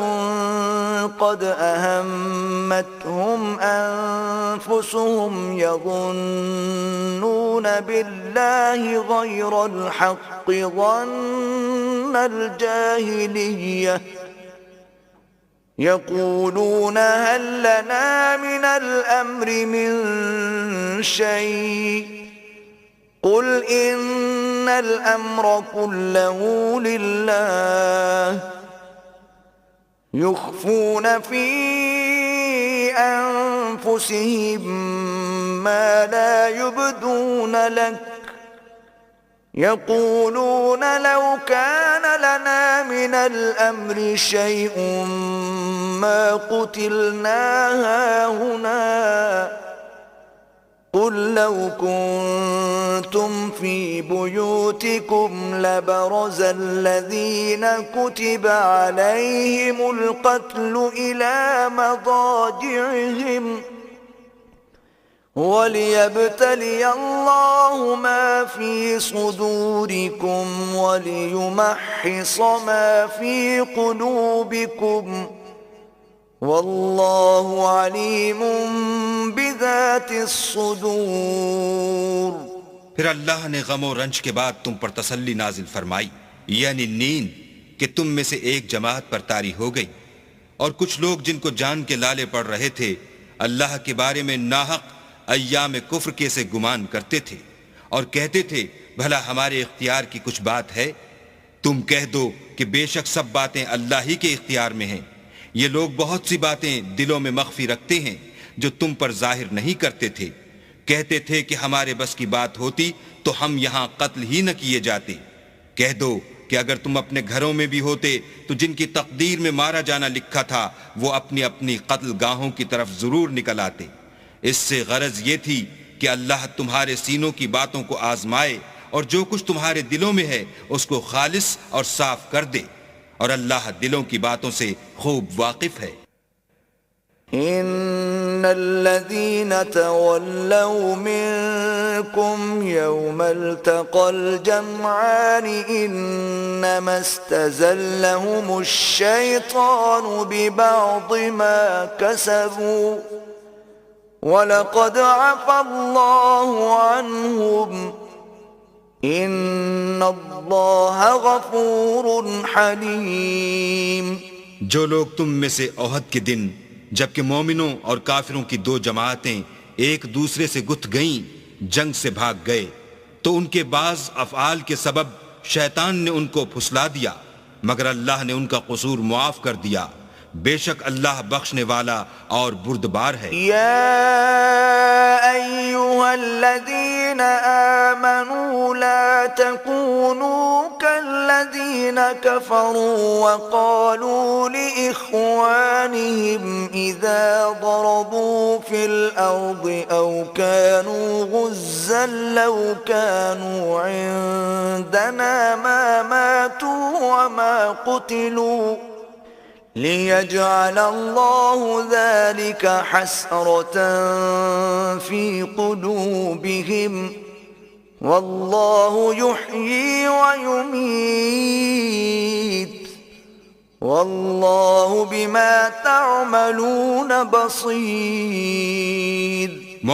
قد أهمتهم أنفسهم يظنون بالله غير الحق ظن الجاهلية يقولون هل لنا من الأمر من شيء قل إن الأمر كله لله يخفون في أنفسهم ما لا يبدون لك يقولون لو كان لنا من الأمر شيء ما قتلنا هاهنا قل لو كنتم في بيوتكم لبرز الذين كتب عليهم القتل إلى مضاجعهم وليبتلي الله ما في صدوركم وليمحص ما في قلوبكم واللہ علیم بذات الصدور۔ پھر اللہ نے غم و رنج کے بعد تم پر تسلی نازل فرمائی، یعنی نیند، کہ تم میں سے ایک جماعت پر طاری ہو گئی، اور کچھ لوگ جن کو جان کے لالے پڑ رہے تھے اللہ کے بارے میں ناحق ایام کفر کے سے گمان کرتے تھے، اور کہتے تھے بھلا ہمارے اختیار کی کچھ بات ہے؟ تم کہہ دو کہ بے شک سب باتیں اللہ ہی کے اختیار میں ہیں۔ یہ لوگ بہت سی باتیں دلوں میں مخفی رکھتے ہیں جو تم پر ظاہر نہیں کرتے تھے۔ کہتے تھے کہ ہمارے بس کی بات ہوتی تو ہم یہاں قتل ہی نہ کیے جاتے۔ کہہ دو کہ اگر تم اپنے گھروں میں بھی ہوتے تو جن کی تقدیر میں مارا جانا لکھا تھا وہ اپنی اپنی قتل گاہوں کی طرف ضرور نکل آتے۔ اس سے غرض یہ تھی کہ اللہ تمہارے سینوں کی باتوں کو آزمائے اور جو کچھ تمہارے دلوں میں ہے اس کو خالص اور صاف کر دے، اور اللہ دلوں کی باتوں سے خوب واقف ہے۔ ان الذين تولوا منكم يوم التقى الجمعان انما استزلهم الشيطان ببعض ما كسبوا ولقد عفى الله عنهم ان اللہ غفور حلیم۔ جو لوگ تم میں سے احد کے دن جبکہ مومنوں اور کافروں کی دو جماعتیں ایک دوسرے سے گتھ گئیں جنگ سے بھاگ گئے تو ان کے بعض افعال کے سبب شیطان نے ان کو پھسلا دیا، مگر اللہ نے ان کا قصور معاف کر دیا، بے شک اللہ بخشنے والا اور بردبار ہے۔ یا ایھا الذین آمنوا لا تکونوا کالذین کفروا وقالوا لإخوانهم اذا ضربوا في الارض او كانوا غزا لو كانوا عندنا ما ماتوا وما قتلوا لِيَجْعَلَ اللَّهُ ذَلِكَ حَسْرَةً فِي قُلُوبِهِمْ وَاللَّهُ يُحْيِي وَيُمِيتُ وَاللَّهُ بِمَا تَعْمَلُونَ بَصِيرٌ۔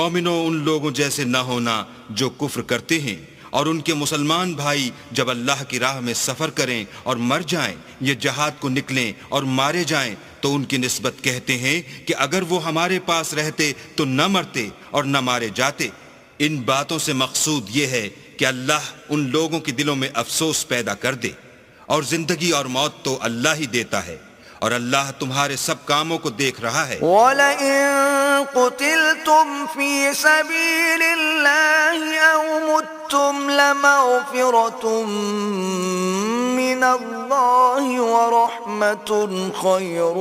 مومنوں، ان لوگوں جیسے نہ ہونا جو کفر کرتے ہیں، اور ان کے مسلمان بھائی جب اللہ کی راہ میں سفر کریں اور مر جائیں یا جہاد کو نکلیں اور مارے جائیں تو ان کی نسبت کہتے ہیں کہ اگر وہ ہمارے پاس رہتے تو نہ مرتے اور نہ مارے جاتے۔ ان باتوں سے مقصود یہ ہے کہ اللہ ان لوگوں کے دلوں میں افسوس پیدا کر دے، اور زندگی اور موت تو اللہ ہی دیتا ہے، اور اللہ تمہارے سب کاموں کو دیکھ رہا ہے۔ وَلَئِن قُتِلْتُمْ فِي سَبِيلِ اللَّهِ أَوْ مُتُّمْ لَمَغْفِرَةٌ مِّنَ اللَّهِ وَرَحْمَةٌ خَيْرٌ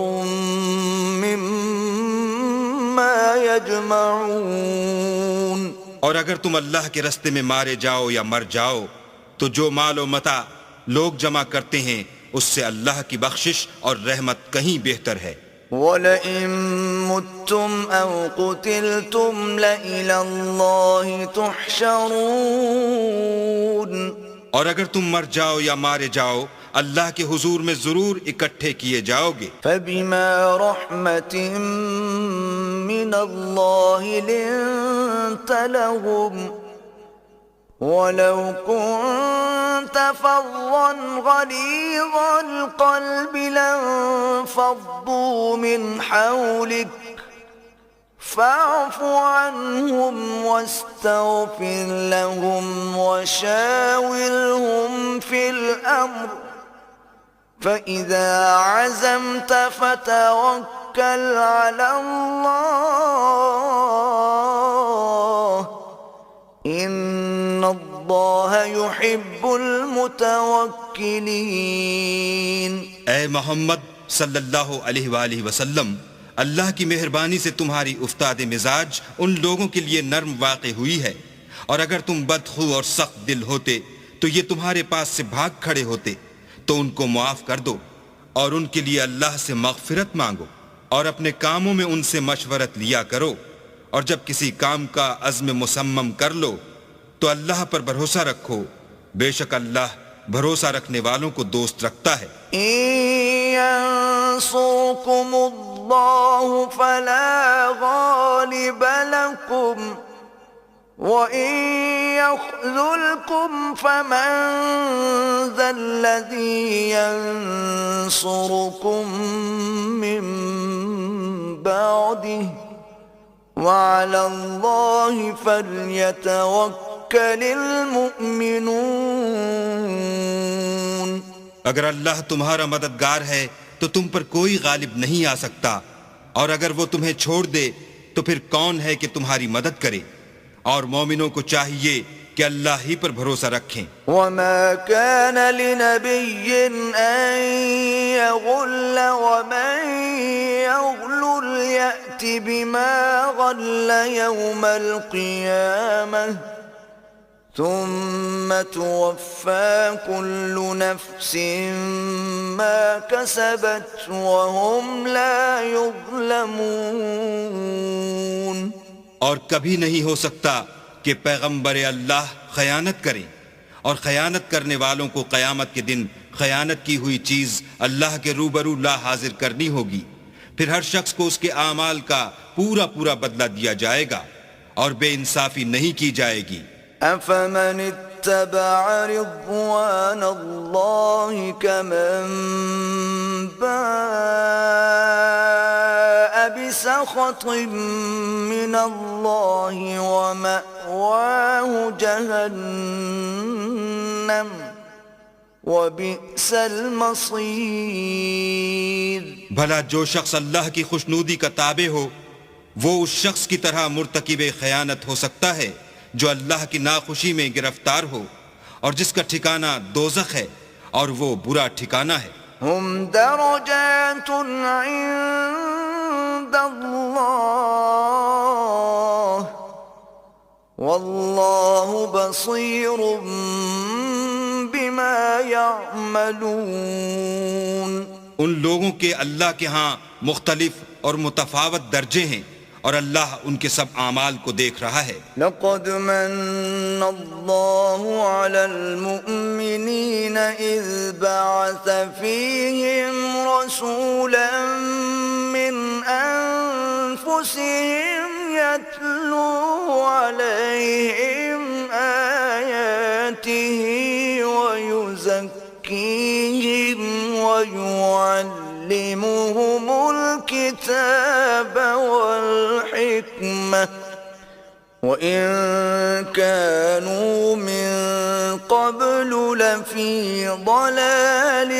مِّمَّا يَجْمَعُونَ۔ اور اگر تم اللہ کے رستے میں مارے جاؤ یا مر جاؤ تو جو مال و متاع لوگ جمع کرتے ہیں اس سے اللہ کی بخشش اور رحمت کہیں بہتر ہے۔ وَلَئِن مُتُّمْ أَوْ قُتِلْتُمْ لَإِلَى اللَّهِ تُحْشَرُونَ۔ اور اگر تم مر جاؤ یا مارے جاؤ اللہ کے حضور میں ضرور اکٹھے کیے جاؤ گے۔ فَبِمَا رَحْمَةٍ مِّنَ اللَّهِ لِنتَ لَهُمْ وَلَوْ كُنْتَ فَظًّا غَلِيظَ الْقَلْبِ لَانفَضُّوا مِنْ حَوْلِكَ فَاعْفُ عَنْهُمْ وَاسْتَغْفِرْ لَهُمْ وَشَاوِرْهُمْ فِي الْأَمْرِ فَإِذَا عَزَمْتَ فَتَوَكَّلْ عَلَى اللَّهِ إِنَّ اللَّهَ يحب المتوكلين. اے محمد صلی اللہ علیہ وآلہ وسلم، اللہ کی مہربانی سے تمہاری افتاد مزاج ان لوگوں کے لیے نرم واقع ہوئی ہے، اور اگر تم بدخو اور سخت دل ہوتے تو یہ تمہارے پاس سے بھاگ کھڑے ہوتے، تو ان کو معاف کر دو اور ان کے لیے اللہ سے مغفرت مانگو، اور اپنے کاموں میں ان سے مشورت لیا کرو، اور جب کسی کام کا عزم مصمم کر لو تو اللہ پر بھروسہ رکھو، بے شک اللہ بھروسہ رکھنے والوں کو دوست رکھتا ہے. إن ينصركم الله فلا غالب لكم وإن يخذلكم فمن ذا الذي ينصركم من بعده وعلى الله فليتوكل المؤمنون. اگر اللہ تمہارا مددگار ہے تو تم پر کوئی غالب نہیں آ سکتا، اور اگر وہ تمہیں چھوڑ دے تو پھر کون ہے کہ تمہاری مدد کرے، اور مومنوں کو چاہیے کہ اللہ ہی پر بھروسہ رکھیں. وما كان لنبي أن يغل ومن يغل يأت بما غل يوم القيامة ثم توفى كل نفس ما كسبت وهم لا يظلمون. اور کبھی نہیں ہو سکتا کہ پیغمبر اللہ خیانت کریں، اور خیانت کرنے والوں کو قیامت کے دن خیانت کی ہوئی چیز اللہ کے روبرو لا حاضر کرنی ہوگی، پھر ہر شخص کو اس کے اعمال کا پورا پورا بدلہ دیا جائے گا، اور بے انصافی نہیں کی جائے گی. أفمن اتبع رضوان الله كمن باء بسخط من الله ومأواه جهنم وبئس المصير. بھلا جو شخص اللہ کی خوشنودی کا تابع ہو وہ اس شخص کی طرح مرتکب خیانت ہو سکتا ہے جو اللہ کی ناخوشی میں گرفتار ہو، اور جس کا ٹھکانہ دوزخ ہے، اور وہ برا ٹھکانہ ہے. هم درجات عند الله والله بصير بما يعملون. ان لوگوں کے اللہ کے ہاں مختلف اور متفاوت درجے ہیں، اور اللہ ان کے سب اعمال کو دیکھ رہا ہے. لقد من الله على المؤمنين إذ بعث فيهم رسولا من أنفسهم يتلو عليهم آياته ويزكيهم ويعلمهم الكتاب والحكمة وإن كانوا من قبل لفي ضلال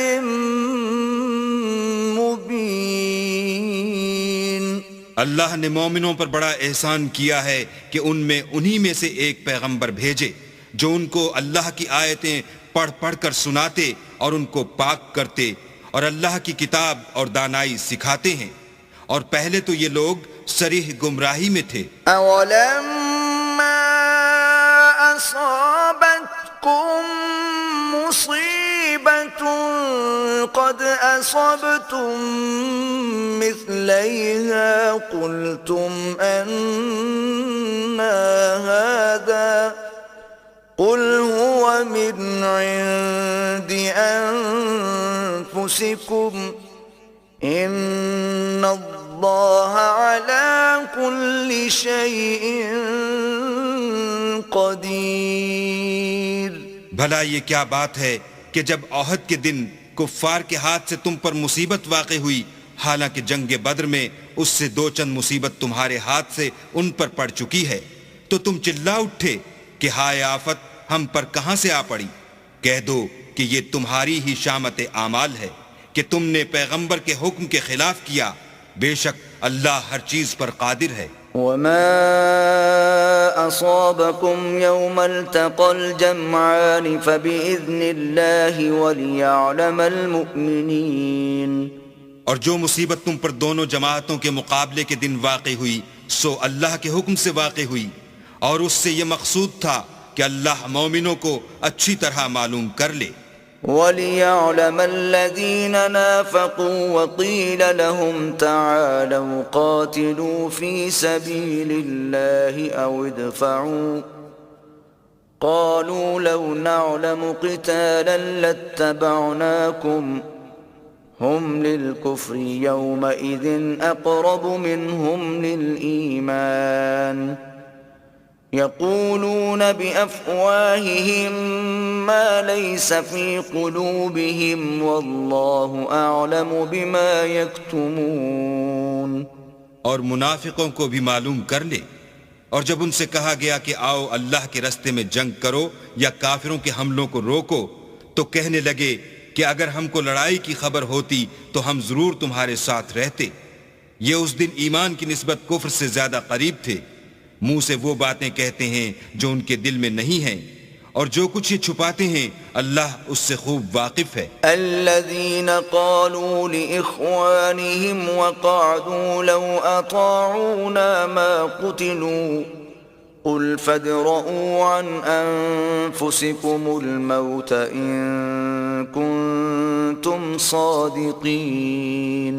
مبين. اللہ نے مومنوں پر بڑا احسان کیا ہے کہ ان میں انہی میں سے ایک پیغمبر بھیجے جو ان کو اللہ کی آیتیں پڑھ پڑھ کر سناتے اور ان کو پاک کرتے اور اللہ کی کتاب اور دانائی سکھاتے ہیں، اور پہلے تو یہ لوگ صریح گمراہی میں تھے. أولما أصابتكم مصيبة قد أصبتم مثليها قلتم أن هذا قل هو من عند أنفسكم إن الله على كل شيء قدير. بھلا یہ کیا بات ہے کہ جب احد کے دن کفار کے ہاتھ سے تم پر مصیبت واقع ہوئی، حالانکہ جنگ بدر میں اس سے دو چند مصیبت تمہارے ہاتھ سے ان پر پڑ چکی ہے، تو تم چلا اٹھے کہ ہائے آفت ہم پر کہاں سے آ پڑی. کہہ دو کہ یہ تمہاری ہی شامت اعمال ہے کہ تم نے پیغمبر کے حکم کے خلاف کیا، بے شک اللہ ہر چیز پر قادر ہے. وما أصابكم يوم التقى الجمعان فبإذن الله وليعلم المؤمنين اور جو مصیبت تم پر دونوں جماعتوں کے مقابلے کے دن واقع ہوئی سو اللہ کے حکم سے واقع ہوئی، اور اس سے یہ مقصود تھا کہ اللہ مومنوں کو اچھی طرح معلوم کر لے، وَلِيَعْلَمَ الَّذِينَ نَافَقُوا وَقِيلَ لَهُمْ تَعَالَوْا قَاتِلُوا فِي سَبِيلِ اللَّهِ أَوْ ادْفَعُوا قَالُوا لَوْ نَعْلَمُ قِتَالًا لَاتَّبَعْنَاكُمْ هُمْ لِلْكُفْرِ يَوْمَئِذٍ أَقْرَبُ مِنْهُمْ لِلْإِيمَانِ يقولون بأفواههم ما ليس في قلوبهم والله أعلم بما يكتمون اور منافقوں کو بھی معلوم کر لے۔ اور جب ان سے کہا گیا کہ آؤ اللہ کے راستے میں جنگ کرو یا کافروں کے حملوں کو روکو، تو کہنے لگے کہ اگر ہم کو لڑائی کی خبر ہوتی تو ہم ضرور تمہارے ساتھ رہتے۔ یہ اس دن ایمان کی نسبت کفر سے زیادہ قریب تھے۔ منہ سے وہ باتیں کہتے ہیں جو ان کے دل میں نہیں ہیں، اور جو کچھ یہ چھپاتے ہیں اللہ اس سے خوب واقف ہے۔ الذين قالوا لإخوانهم وقعدوا لو أطاعونا ما قتلوا قل فادرءوا عن أنفسكم الموت إن كنتم صادقين۔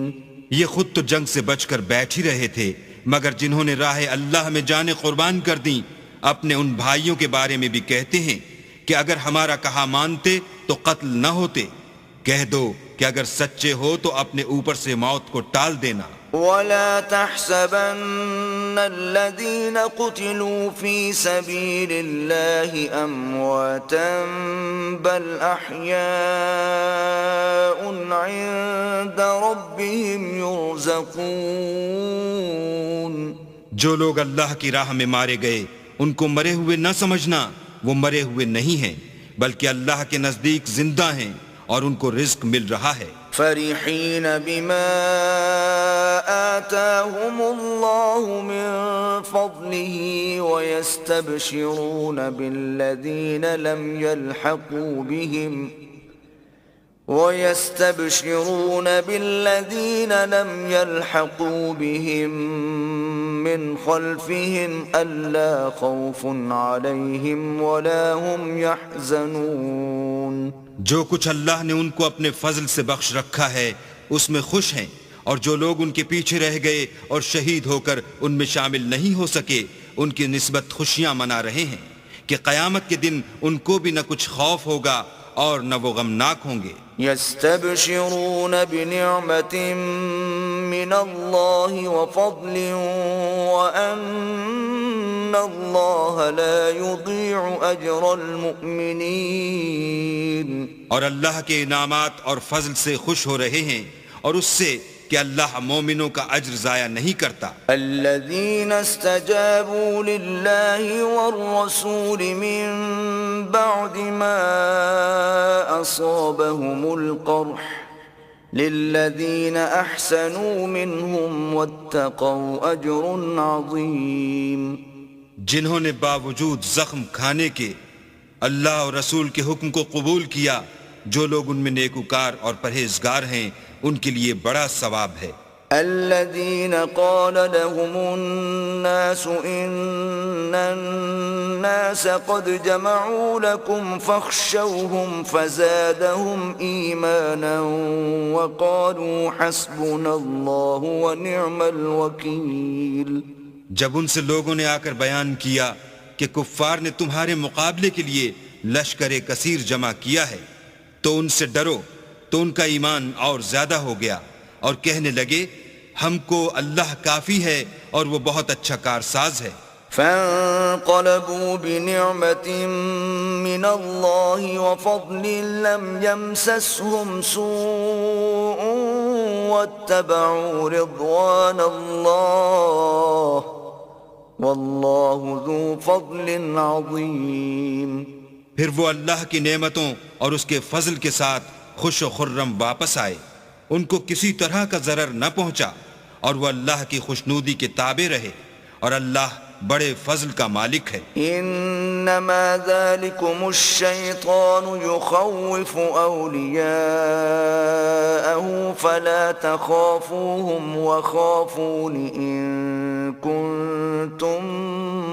یہ خود تو جنگ سے بچ کر بیٹھ ہی رہے تھے، مگر جنہوں نے راہ اللہ میں جانیں قربان کر دیں اپنے ان بھائیوں کے بارے میں بھی کہتے ہیں کہ اگر ہمارا کہا مانتے تو قتل نہ ہوتے۔ کہہ دو کہ اگر سچے ہو تو اپنے اوپر سے موت کو ٹال دینا۔ ولا تحسبن الذين قتلوا في سبيل الله أمواتا بل أحياء عند ربهم يرزقون۔ جو لوگ اللہ کی راہ میں مارے گئے ان کو مرے ہوئے نہ سمجھنا، وہ مرے ہوئے نہیں ہیں بلکہ اللہ کے نزدیک زندہ ہیں اور ان کو رزق مل رہا ہے۔ فرحين بما آتاهم الله من فضله ويستبشرون بالذين لم يلحقوا بهم من خلفهم ألا خوف عليهم ولا هم يحزنون۔ جو کچھ اللہ نے ان کو اپنے فضل سے بخش رکھا ہے اس میں خوش ہیں، اور جو لوگ ان کے پیچھے رہ گئے اور شہید ہو کر ان میں شامل نہیں ہو سکے ان کی نسبت خوشیاں منا رہے ہیں کہ قیامت کے دن ان کو بھی نہ کچھ خوف ہوگا اور نہ وہ غمناک ہوں گے۔ يستبشرون بنعمة من الله وفضل وأن الله لا يضيع أجر المؤمنين۔ اور اللہ کے انعامات اور فضل سے خوش ہو رہے ہیں اور اس سے کہ اللہ مومنوں کا اجر ضائع نہیں کرتا۔ الذين استجابوا لله والرسول من بعد ما أصابهم القرح للذين أحسنوا منهم واتقوا أجر عظيم۔ جنہوں نے باوجود زخم کھانے کے اللہ اور رسول کے حکم کو قبول کیا، جو لوگ ان میں نیکوکار اور پرہیزگار ہیں ان کے لیے بڑا ثواب ہے۔ الذين قال لهم الناس إن الناس قد جمعوا لكم فاخشوهم فزادهم إيمانا وقالوا حسبنا الله ونعم الوكيل۔ جب ان سے لوگوں نے آ کر بیان کیا کہ کفار نے تمہارے مقابلے کے لیے لشکر کثیر جمع کیا ہے تو ان سے ڈرو، تو ان کا ایمان اور زیادہ ہو گیا اور کہنے لگے ہم کو اللہ کافی ہے اور وہ بہت اچھا کارساز ہے۔ فانقلبوا بنعمة من الله وفضل لم يمسسهم سوء واتبعوا رضوان الله والله ذو فضل عظيم۔ پھر وہ اللہ کی نعمتوں اور اس کے فضل کے ساتھ خوش و خرم واپس آئے، ان کو کسی طرح کا ضرر نہ پہنچا اور وہ اللہ کی خوشنودی کے تابع رہے، اور اللہ بڑے فضل کا مالک ہے۔ انما ذلكم الشیطان یخوف اولیاءه فلا تخافوهم وخافون ان کنتم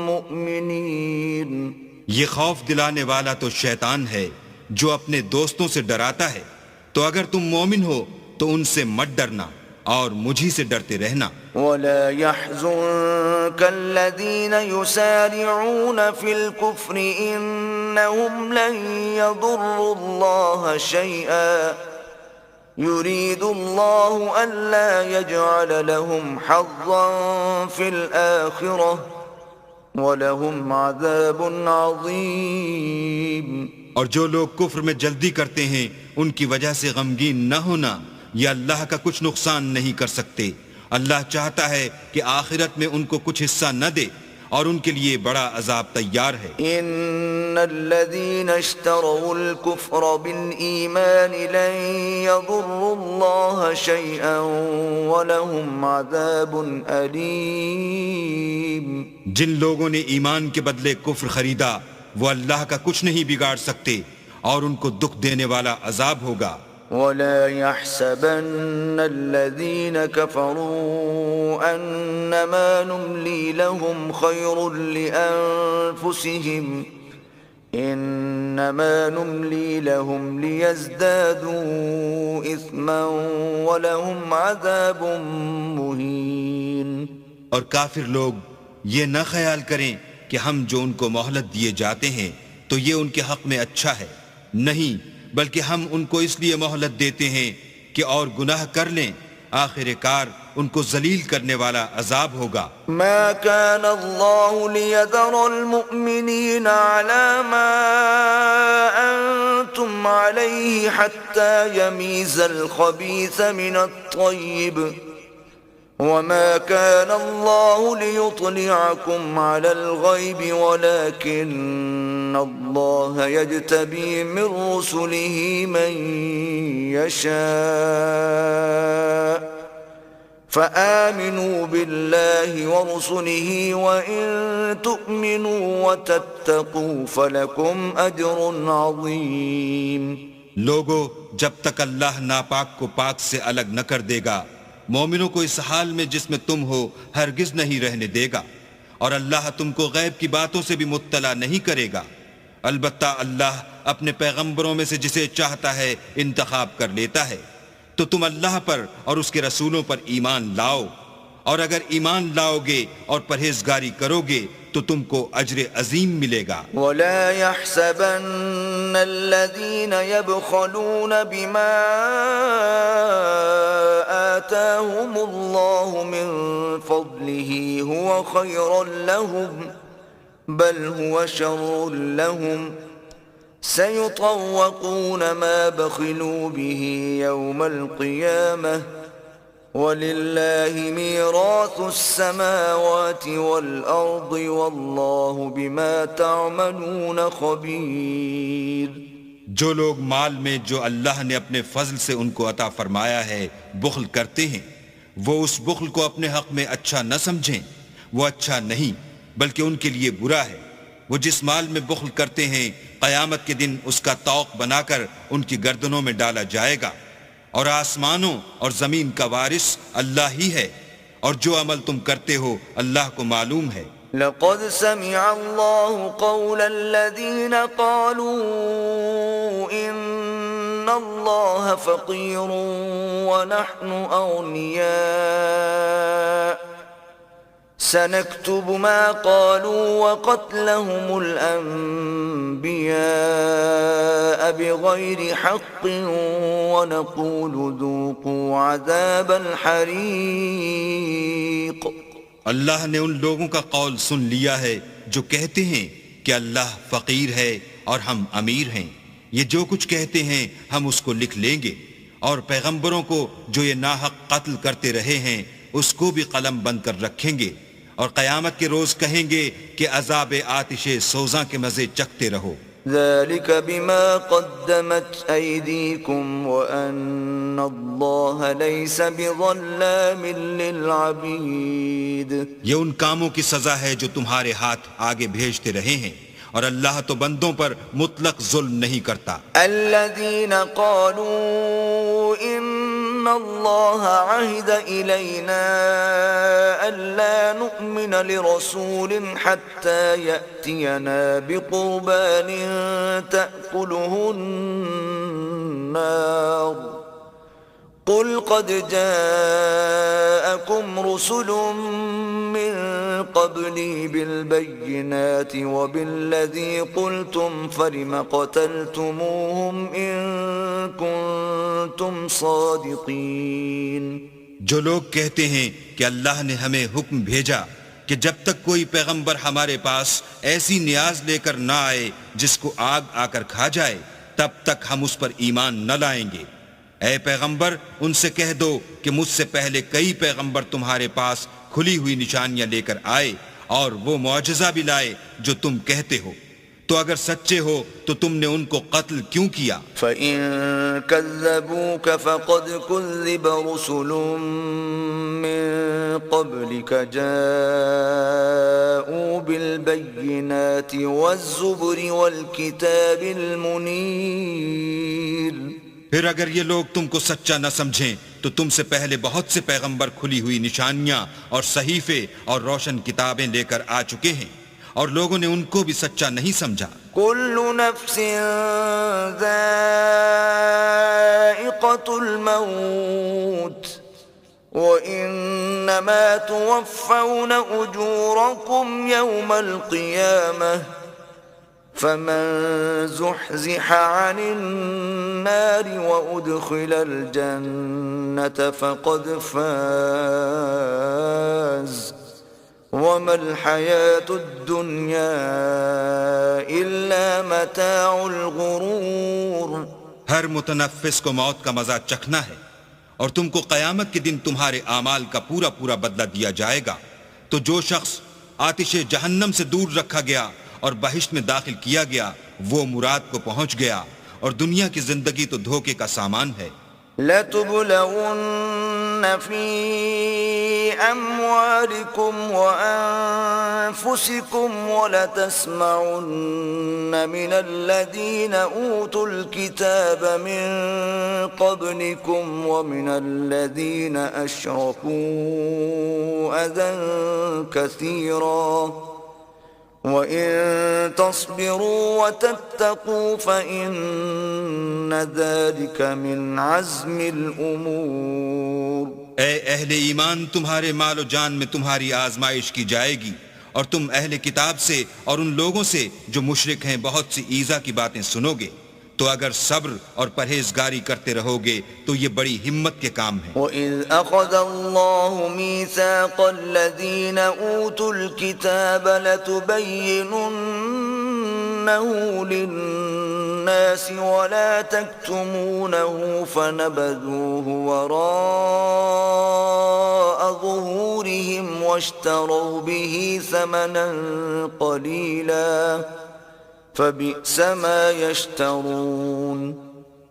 مؤمنین۔ یہ خوف دلانے والا تو شیطان ہے جو اپنے دوستوں سے ڈراتا ہے، تو اگر تم مومن ہو تو ان سے مت ڈرنا اور مجھی سے ڈرتے رہنا۔ ولا يحزنك الذين يسارعون في الكفر إنهم لن يضروا الله شيئا يريد الله ألا يجعل لهم حظا في الآخرة وَلَهُمْ عَذَابٌ عَظِيمٌ۔ اور جو لوگ کفر میں جلدی کرتے ہیں ان کی وجہ سے غمگین نہ ہونا، یہ اللہ کا کچھ نقصان نہیں کر سکتے۔ اللہ چاہتا ہے کہ آخرت میں ان کو کچھ حصہ نہ دے اور ان کے لیے بڑا عذاب تیار ہے۔ ان الذين اشتروا الكفر بالإيمان لن يضروا الله شيئا ولهم عذاب أليم۔ جن لوگوں نے ایمان کے بدلے کفر خریدا وہ اللہ کا کچھ نہیں بگاڑ سکتے اور ان کو دکھ دینے والا عذاب ہوگا۔ ولا يحسبن الذين كفروا أنما نملي لهم خير لأنفسهم إنما نملي لهم ليزدادوا إثما ولهم عذاب مهين۔ اور کافر لوگ یہ نہ خیال کریں کہ ہم جو ان کو مہلت دیے جاتے ہیں تو یہ ان کے حق میں اچھا ہے، نہیں بلکہ ہم ان کو اس لیے مہلت دیتے ہیں کہ اور گناہ کر لیں، آخر کار ان کو ذلیل کرنے والا عذاب ہوگا۔ ما كان الله ليذر المؤمنين على ما أنتم عليه حتى يميز الخبيث من الطيب وما كان الله ليطلعكم على الغيب ولكن الله يجتبي من رسله من يشاء فآمنوا بالله ورسله وإن تؤمنوا وتتقوا فلكم أجر عظيم۔ لوگو جب تک اللہ ناپاک کو پاک سے الگ نہ کر دے گا مومنوں کو اس حال میں جس میں تم ہو ہرگز نہیں رہنے دے گا، اور اللہ تم کو غیب کی باتوں سے بھی مطلع نہیں کرے گا۔ البتہ اللہ اپنے پیغمبروں میں سے جسے چاہتا ہے انتخاب کر لیتا ہے، تو تم اللہ پر اور اس کے رسولوں پر ایمان لاؤ، اور اگر ایمان لاؤ گے اور پرہیزگاری کرو گے تو تم کو اجر عظیم ملے گا۔ ولا يحسبن الذين يبخلون بما آتاهم الله من فضله هو خيرا لهم بل هو شر لهم سيطوقون ما بخلوا به يوم القيامة وَلِلَّهِ مِيرَاثُ السَّمَاوَاتِ وَالْأَرْضِ وَاللَّهُ بِمَا تَعْمَلُونَ خَبِيرٌ۔ جو لوگ مال میں جو اللہ نے اپنے فضل سے ان کو عطا فرمایا ہے بخل کرتے ہیں، وہ اس بخل کو اپنے حق میں اچھا نہ سمجھیں، وہ اچھا نہیں بلکہ ان کے لیے برا ہے۔ وہ جس مال میں بخل کرتے ہیں قیامت کے دن اس کا طوق بنا کر ان کی گردنوں میں ڈالا جائے گا، اور آسمانوں اور زمین کا وارث اللہ ہی ہے، اور جو عمل تم کرتے ہو اللہ کو معلوم ہے۔ لقد سمع الله قول الذين قالوا إن الله فقير ونحن أغنياء سنكتب ما قالوا وقتلهم الأنبياء بغير حق ونقول ذوقوا عذاب الحريق۔ اللہ نے ان لوگوں کا قول سن لیا ہے جو کہتے ہیں کہ اللہ فقیر ہے اور ہم امیر ہیں، یہ جو کچھ کہتے ہیں ہم اس کو لکھ لیں گے، اور پیغمبروں کو جو یہ ناحق قتل کرتے رہے ہیں اس کو بھی قلم بند کر رکھیں گے، اور قیامت کے روز کہیں گے کہ عذاب آتش سوزاں کے مزے چکھتے رہو۔ ذلك بما قدمت أيديكم وأن الله ليس بظلام للعبيد. یہ ان کاموں کی سزا ہے جو تمہارے ہاتھ آگے بھیجتے رہے ہیں، اور اللہ تو بندوں پر مطلق ظلم نہیں کرتا. الذين قالوا إن الله عهد إلينا ألا نؤمن لرسول حتى يأتينا بقربان تأكله النار قل قد جاءكم رسل من قبلي بالبينات وبالذي قلتم فلم قتلتموهم إن كنتم صادقين. جو لوگ کہتے ہیں کہ اللہ نے ہمیں حکم بھیجا کہ جب تک کوئی پیغمبر ہمارے پاس ایسی نیاز لے کر نہ آئے جس کو آگ آ کر کھا جائے، تب تک ہم اس پر ایمان نہ لائیں گے. اے پیغمبر، ان سے کہہ دو کہ مجھ سے پہلے کئی پیغمبر تمہارے پاس کھلی ہوئی نشانیاں لے کر آئے اور وہ معجزہ بھی لائے جو تم کہتے ہو. تو اگر سچے ہو تو تم نے ان کو قتل کیوں کیا؟ فَإِن كَذَّبُوكَ فَقَدْ كُذِّبَ رُسُلٌ مِّن قَبْلِكَ جَاءُوا بِالْبَيِّنَاتِ وَالزُّبُرِ وَالْكِتَابِ الْمُنِيرِ. پھر اگر یہ لوگ تم کو سچا نہ سمجھیں تو تم سے پہلے بہت سے پیغمبر کھلی ہوئی نشانیاں اور صحیفے اور روشن کتابیں لے کر آ چکے ہیں، اور لوگوں نے ان کو بھی سچا نہیں سمجھا. كل نفس ذائقة الموت وإنما توفون أجوركم يوم القيامة فمن زحزح عن النار وأدخل الجنة فقد فاز وما الحياة الدنيا إلا متاع الغرور. ہر متنفس کو موت کا مزہ چکھنا ہے، اور تم کو قیامت کے دن تمہارے اعمال کا پورا پورا بدلہ دیا جائے گا. تو جو شخص آتش جہنم سے دور رکھا گیا اور بہشت میں داخل کیا گیا وہ مراد کو پہنچ گیا، اور دنیا کی زندگی تو دھوکے کا سامان ہے. لَتُبْلَوُنَّ فِي أَمْوَالِكُمْ وَأَنفُسِكُمْ وَلَتَسْمَعُنَّ مِنَ الَّذِينَ أُوتُوا الْكِتَابَ مِنْ قَبْلِكُمْ وَمِنَ الَّذِينَ أَشْرَكُوا أَذًى كَثِيرًا وَإِن تَصْبِرُوا وَتَتَّقُوا فَإِنَّ ذَلِكَ مِنْ عَزْمِ الْأُمُورِ. اے اہل ایمان، تمہارے مال و جان میں تمہاری آزمائش کی جائے گی، اور تم اہل کتاب سے اور ان لوگوں سے جو مشرک ہیں بہت سی ایذا کی باتیں سنو گے. تو اگر صبر اور پرہیزگاری کرتے رہو گے تو یہ بڑی ہمت کے کام ہیں. وَإِذْ أَخَذَ اللَّهُ مِيثَاقَ الَّذِينَ أُوتُوا الْكِتَابَ لَتُبَيِّنُنَّهُ لِلنَّاسِ وَلَا تَكْتُمُونَهُ فَنَبَذُوهُ وَرَاءَ ظُهُورِهِمْ وَاشْتَرَوْا بِهِ ثَمَنًا قَلِيلًا فَبِئْسَ مَا يَشْتَرُونَ.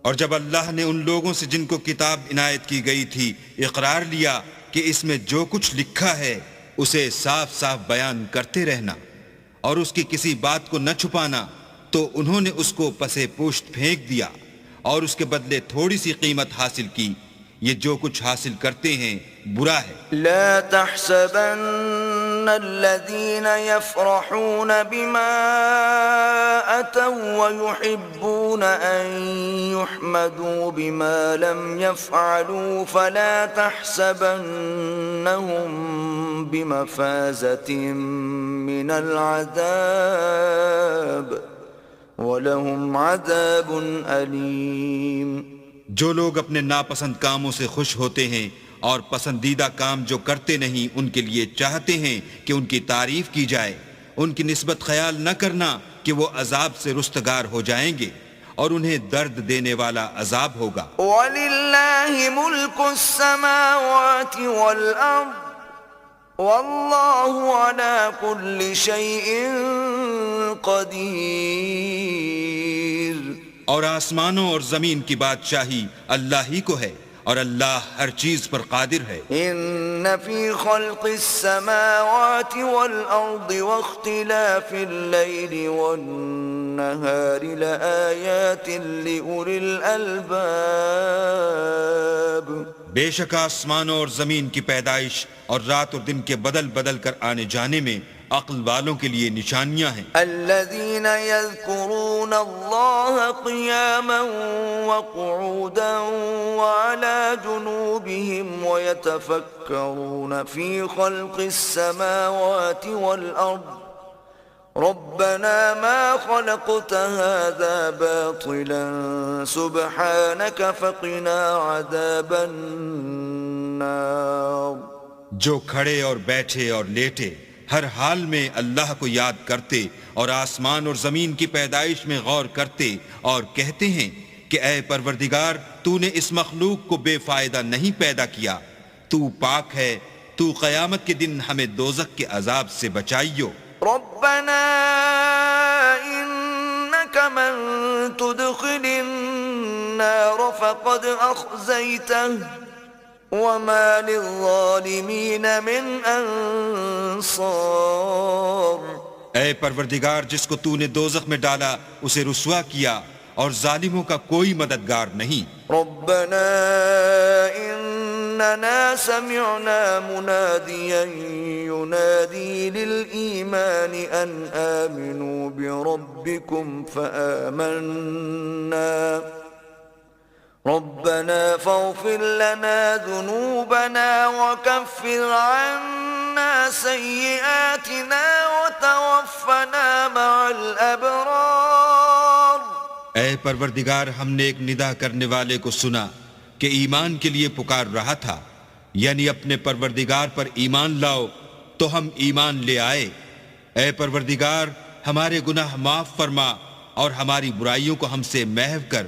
اور جب اللہ نے ان لوگوں سے جن کو کتاب عنایت کی گئی تھی اقرار لیا کہ اس میں جو کچھ لکھا ہے اسے صاف صاف بیان کرتے رہنا اور اس کی کسی بات کو نہ چھپانا، تو انہوں نے اس کو پسے پشت پھینک دیا اور اس کے بدلے تھوڑی سی قیمت حاصل کی. یہ جو کچھ حاصل کرتے ہیں برا ہے. لا تحسبن الذين يفرحون بما أتوا ويحبون أن يحمدوا بما لم يفعلوا فلا تحسبنهم بمفازة من العذاب وَلَهُمْ عَذَابٌ أَلِيمٌ. جو لوگ اپنے ناپسند کاموں سے خوش ہوتے ہیں اور پسندیدہ کام جو کرتے نہیں ان کے لیے چاہتے ہیں کہ ان کی تعریف کی جائے، ان کی نسبت خیال نہ کرنا کہ وہ عذاب سے رستگار ہو جائیں گے اور انہیں درد دینے والا عذاب ہوگا. وَلِلَّهِ مُلْكُ السَّمَاوَاتِ وَالْأَرْضِ وَاللَّهُ عَلَى كُلِّ شَيْءٍ قَدِيرٌ. اور آسمانوں اور زمین کی بادشاہی اللہ ہی کو ہے اور اللہ ہر چیز پر قادر ہے۔ إن في خلق السماوات والأرض واختلاف الليل والنهار لآيات لأولي الألباب۔ بے شک آسمانوں اور زمین کی پیدائش اور رات اور دن کے بدل بدل کر آنے جانے میں عقل والوں کے لیے نشانیاں ہیں۔ الذين يذكرون الله قياما وقعودا وعلى جنوبهم ويتفكرون في خلق السماوات والأرض ربنا ما خلقت هذا باطلا سبحانك فقنا عذاب النار۔ جو کھڑے اور بیٹھے اور لیٹے ہر حال میں اللہ کو یاد کرتے اور آسمان اور زمین کی پیدائش میں غور کرتے اور کہتے ہیں کہ اے پروردگار تو نے اس مخلوق کو بے فائدہ نہیں پیدا کیا، تو پاک ہے، تو قیامت کے دن ہمیں دوزخ کے عذاب سے بچائیو۔ ربنا إنك من تدخل النار فقد أخزيته وما للظالمين من انصار۔ اے پروردگار جس کو تو نے دوزخ میں ڈالا اسے رسوا کیا اور ظالموں کا کوئی مددگار نہیں۔ ربنا إننا سمعنا مناديا ينادي للإيمان أن آمنوا بربكم فآمنا ربنا فاغفر لنا ذنوبنا وكفر عنا سيئاتنا وتوفنا مع الأبرار۔ اے پروردگار ہم نے ایک ندا کرنے والے کو سنا کہ ایمان کے لیے پکار رہا تھا، یعنی اپنے پروردگار پر ایمان لاؤ، تو ہم ایمان لے آئے۔ اے پروردگار ہمارے گناہ معاف فرما اور ہماری برائیوں کو ہم سے محو کر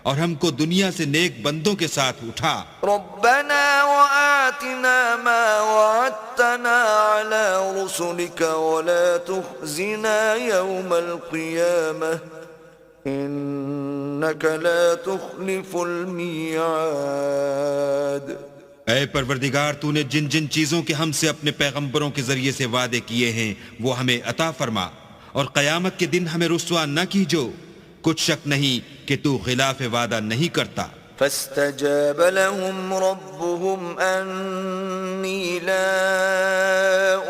اور ہم کو دنیا سے نیک بندوں کے ساتھ اٹھا۔ ربنا وآتنا ما وعدتنا على رسلك ولا تخزنا يوم القيامة إنك لا تخلف الميعاد۔ اے پروردگار تو نے جن جن چیزوں کے ہم سے اپنے پیغمبروں کے ذریعے سے وعدے کیے ہیں وہ ہمیں عطا فرما اور قیامت کے دن ہمیں رسوا نہ کیجو، کچھ شک نہیں کہ تو خلاف وعدہ نہیں کرتا۔ فاستجاب لهم ربهم أني لا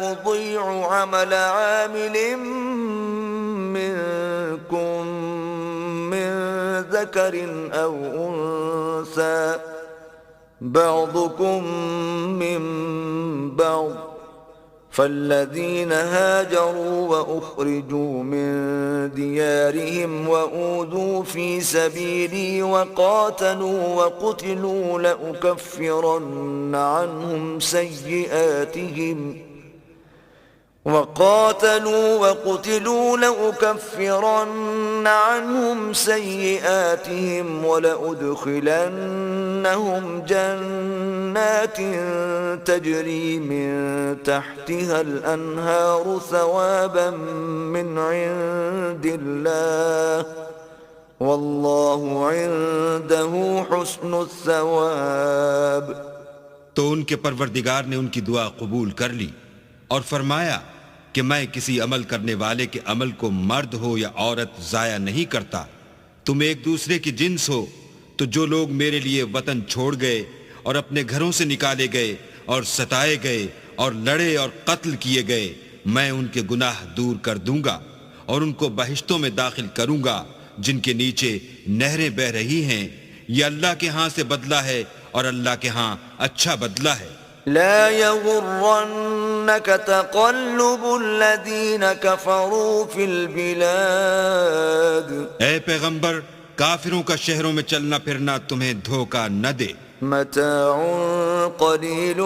أضيع عمل عامل منكم من ذكر أو أنثى بعضكم من بعض فالذين هاجروا وأخرجوا من ديارهم وأوذوا في سبيلي وقاتلوا وقتلوا لأكفرن عنهم سيئاتهم ولأدخلنهم جنات تجري من تحتها الأنهار ثوابا من عند الله والله عنده حسن الثواب۔ تو ان کے پروردگار نے ان کی دعا قبول کر لی اور فرمایا کہ میں کسی عمل کرنے والے کے عمل کو مرد ہو یا عورت ضائع نہیں کرتا۔ تم ایک دوسرے کی جنس ہو، تو جو لوگ میرے لیے وطن چھوڑ گئے اور اپنے گھروں سے نکالے گئے اور ستائے گئے اور لڑے اور قتل کیے گئے، میں ان کے گناہ دور کر دوں گا اور ان کو بہشتوں میں داخل کروں گا جن کے نیچے نہریں بہہ رہی ہیں۔ یہ اللہ کے ہاں سے بدلہ ہے اور اللہ کے ہاں اچھا بدلہ ہے۔ لا يغرنك تقلب الذين كفروا في البلاد۔ اے پیغمبر کافروں کا شہروں میں چلنا پھرنا تمہیں دھوکہ نہ دے۔ متاع قليل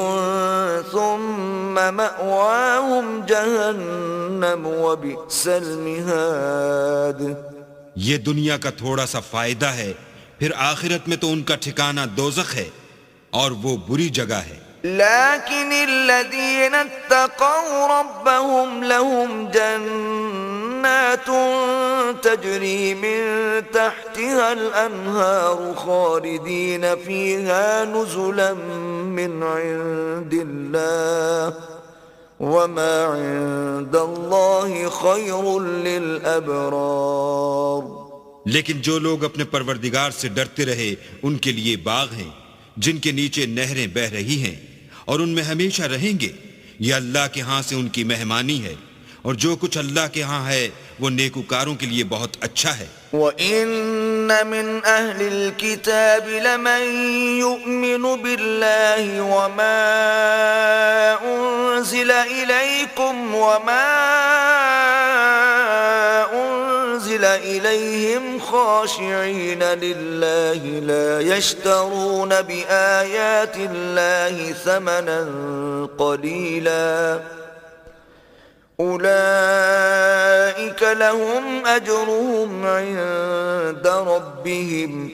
ثم مأواهم جهنم وبئس المهاد۔ یہ دنیا کا تھوڑا سا فائدہ ہے، پھر آخرت میں تو ان کا ٹھکانہ دوزخ ہے اور وہ بری جگہ ہے۔ لكن الذين اتقوا ربهم لهم جنات جنات تجري من تحتها الأنهار خالدين فيها نزلا من عند الله وما عند الله خير للأبرار. لیکن جو لوگ اپنے پروردگار سے ڈرتے رہے ان کے لیے باغ ہیں جن کے نیچے نہریں بہہ رہی ہیں اور ان میں ہمیشہ رہیں گے. یہ اللہ کے ہاں سے ان کی مہمانی ہے اور جو کچھ اللہ کے ہاں ہے وہ نیکوکاروں کے لیے بہت اچھا ہے. وَإِنَّ مِنْ أَهْلِ الْكِتَابِ لَمَنْ يُؤْمِنُ بِاللَّهِ وَمَا أُنزِلَ إِلَيْكُمْ وَمَا أُنزِلَ إِلَيْهِمْ خَاشِعِينَ لِلَّهِ لَا يَشْتَرُونَ بِآيَاتِ اللَّهِ ثَمَنًا قَلِيلًا أولئك لهم أجرهم عند ربهم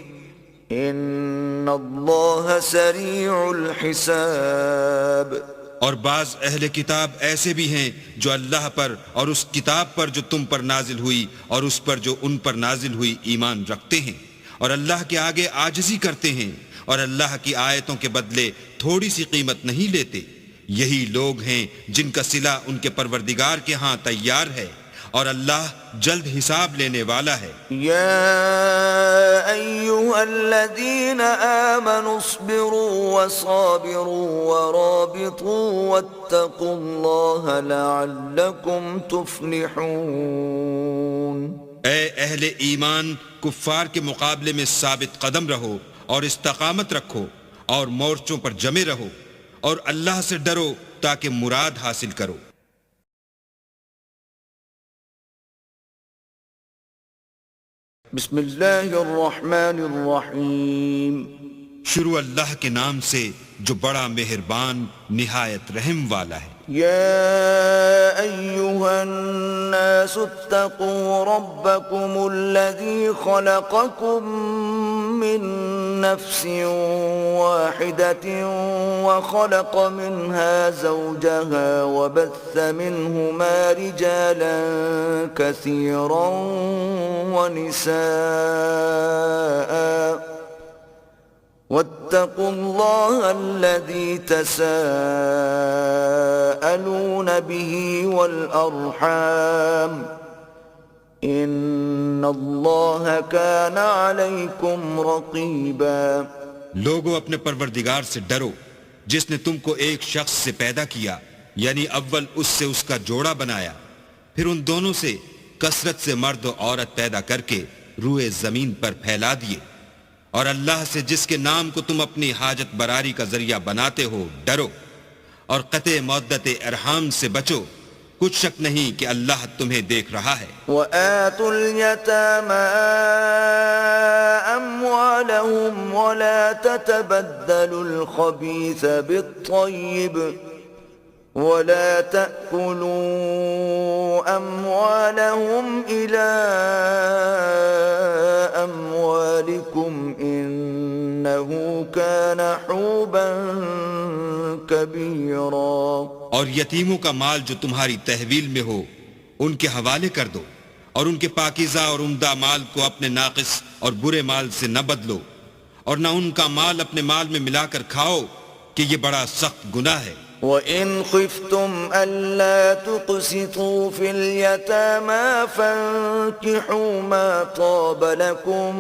إن الله سريع الحساب. اور بعض اہل کتاب ایسے بھی ہیں جو اللہ پر اور اس کتاب پر جو تم پر نازل ہوئی اور اس پر جو ان پر نازل ہوئی ایمان رکھتے ہیں اور اللہ کے آگے عاجزی کرتے ہیں اور اللہ کی آیتوں کے بدلے تھوڑی سی قیمت نہیں لیتے. یہی لوگ ہیں جن کا صلہ ان کے پروردگار کے ہاں تیار ہے اور اللہ جلد حساب لینے والا ہے. یا ایھا الذین آمنوا اصبروا وصابروا ورابطوا واتقوا اللہ لعلکم تفلحون. اے اہل ایمان کفار کے مقابلے میں ثابت قدم رہو اور استقامت رکھو اور مورچوں پر جمے رہو اور اللہ سے ڈرو تاکہ مراد حاصل کرو. بسم اللہ الرحمن الرحیم. شروع اللہ کے نام سے جو بڑا مہربان نہایت رحم والا ہے. يا أيها الناس اتقوا ربكم الذي خلقكم من نفس واحدة وخلق منها زوجها وبث منهما رجالا كثيرا ونساء واتقوا الله الذي تساءلون به والأرحام إن الله كان عليكم رقيبا. لوگو اپنے پروردگار سے ڈرو جس نے تم کو ایک شخص سے پیدا کیا یعنی اول اس سے اس کا جوڑا بنایا پھر ان دونوں سے کثرت سے مرد و عورت پیدا کر کے روئے زمین پر پھیلا دیے اور اللہ سے جس کے نام کو تم اپنی حاجت براری کا ذریعہ بناتے ہو ڈرو اور قطع مودت ارحام سے بچو کچھ شک نہیں کہ اللہ تمہیں دیکھ رہا ہے. وَآتُوا الْيَتَامَى أَمْوَالَهُمْ وَلَا تَتَبَدَّلُوا الْخَبِيثَ بِالطَّيِّبِ ولا تأكلوا أموالهم إلى أموالكم إنه كان حوبا كبيرا. اور یتیموں کا مال جو تمہاری تحویل میں ہو ان کے حوالے کر دو اور ان کے پاکیزہ اور عمدہ مال کو اپنے ناقص اور برے مال سے نہ بدلو اور نہ ان کا مال اپنے مال میں ملا کر کھاؤ کہ یہ بڑا سخت گناہ ہے. وَإِنْ خِفْتُمْ أَلَّا تُقْسِطُوا فِي الْيَتَامَى فَانكِحُوا مَا طَابَ لَكُم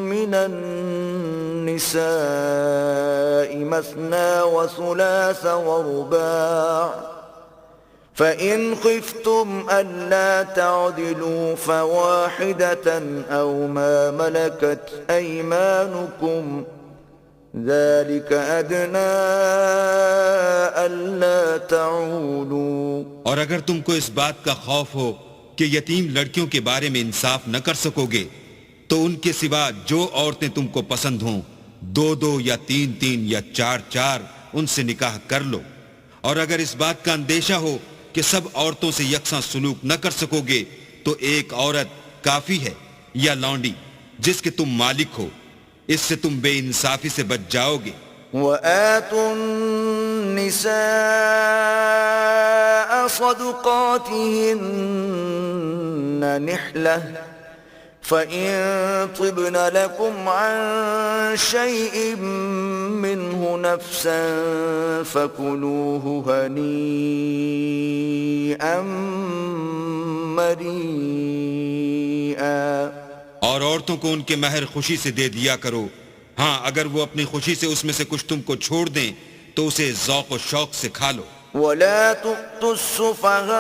مِّنَ النِّسَاءِ مَثْنَىٰ وَثُلَاثَ وَرُبَاعَ فَإِنْ خِفْتُمْ أَلَّا تَعْدِلُوا فَوَاحِدَةً أَوْ مَا مَلَكَتْ أَيْمَانُكُمْ ذَلِكَ أَدْنَىٰ أَلَّا تَعُولُوا. اور اگر تم کو اس بات کا خوف ہو کہ یتیم لڑکیوں کے بارے میں انصاف نہ کر سکو گے تو ان کے سوا جو عورتیں تم کو پسند ہوں 2 یا 3 یا 4 ان سے نکاح کر لو. اور اگر اس بات کا اندیشہ ہو کہ سب عورتوں سے یکساں سلوک نہ کر سکو گے تو ایک عورت کافی ہے یا لونڈی جس کے تم مالک ہو. اس سے تم بے انصافی سے بچ جاؤ گے وآتوا النساء صدقاتهن نحلة فإن طبن لكم عن شيء منه نفسا فكلوه هنيئا مريئا. اور عورتوں کو ان کے مہر خوشی سے دے دیا کرو. ہاں اگر وہ اپنی خوشی سے اس میں سے کچھ تم کو چھوڑ دیں تو اسے ذوق و شوق سے کھا لو. ولا تؤتوا السفهاء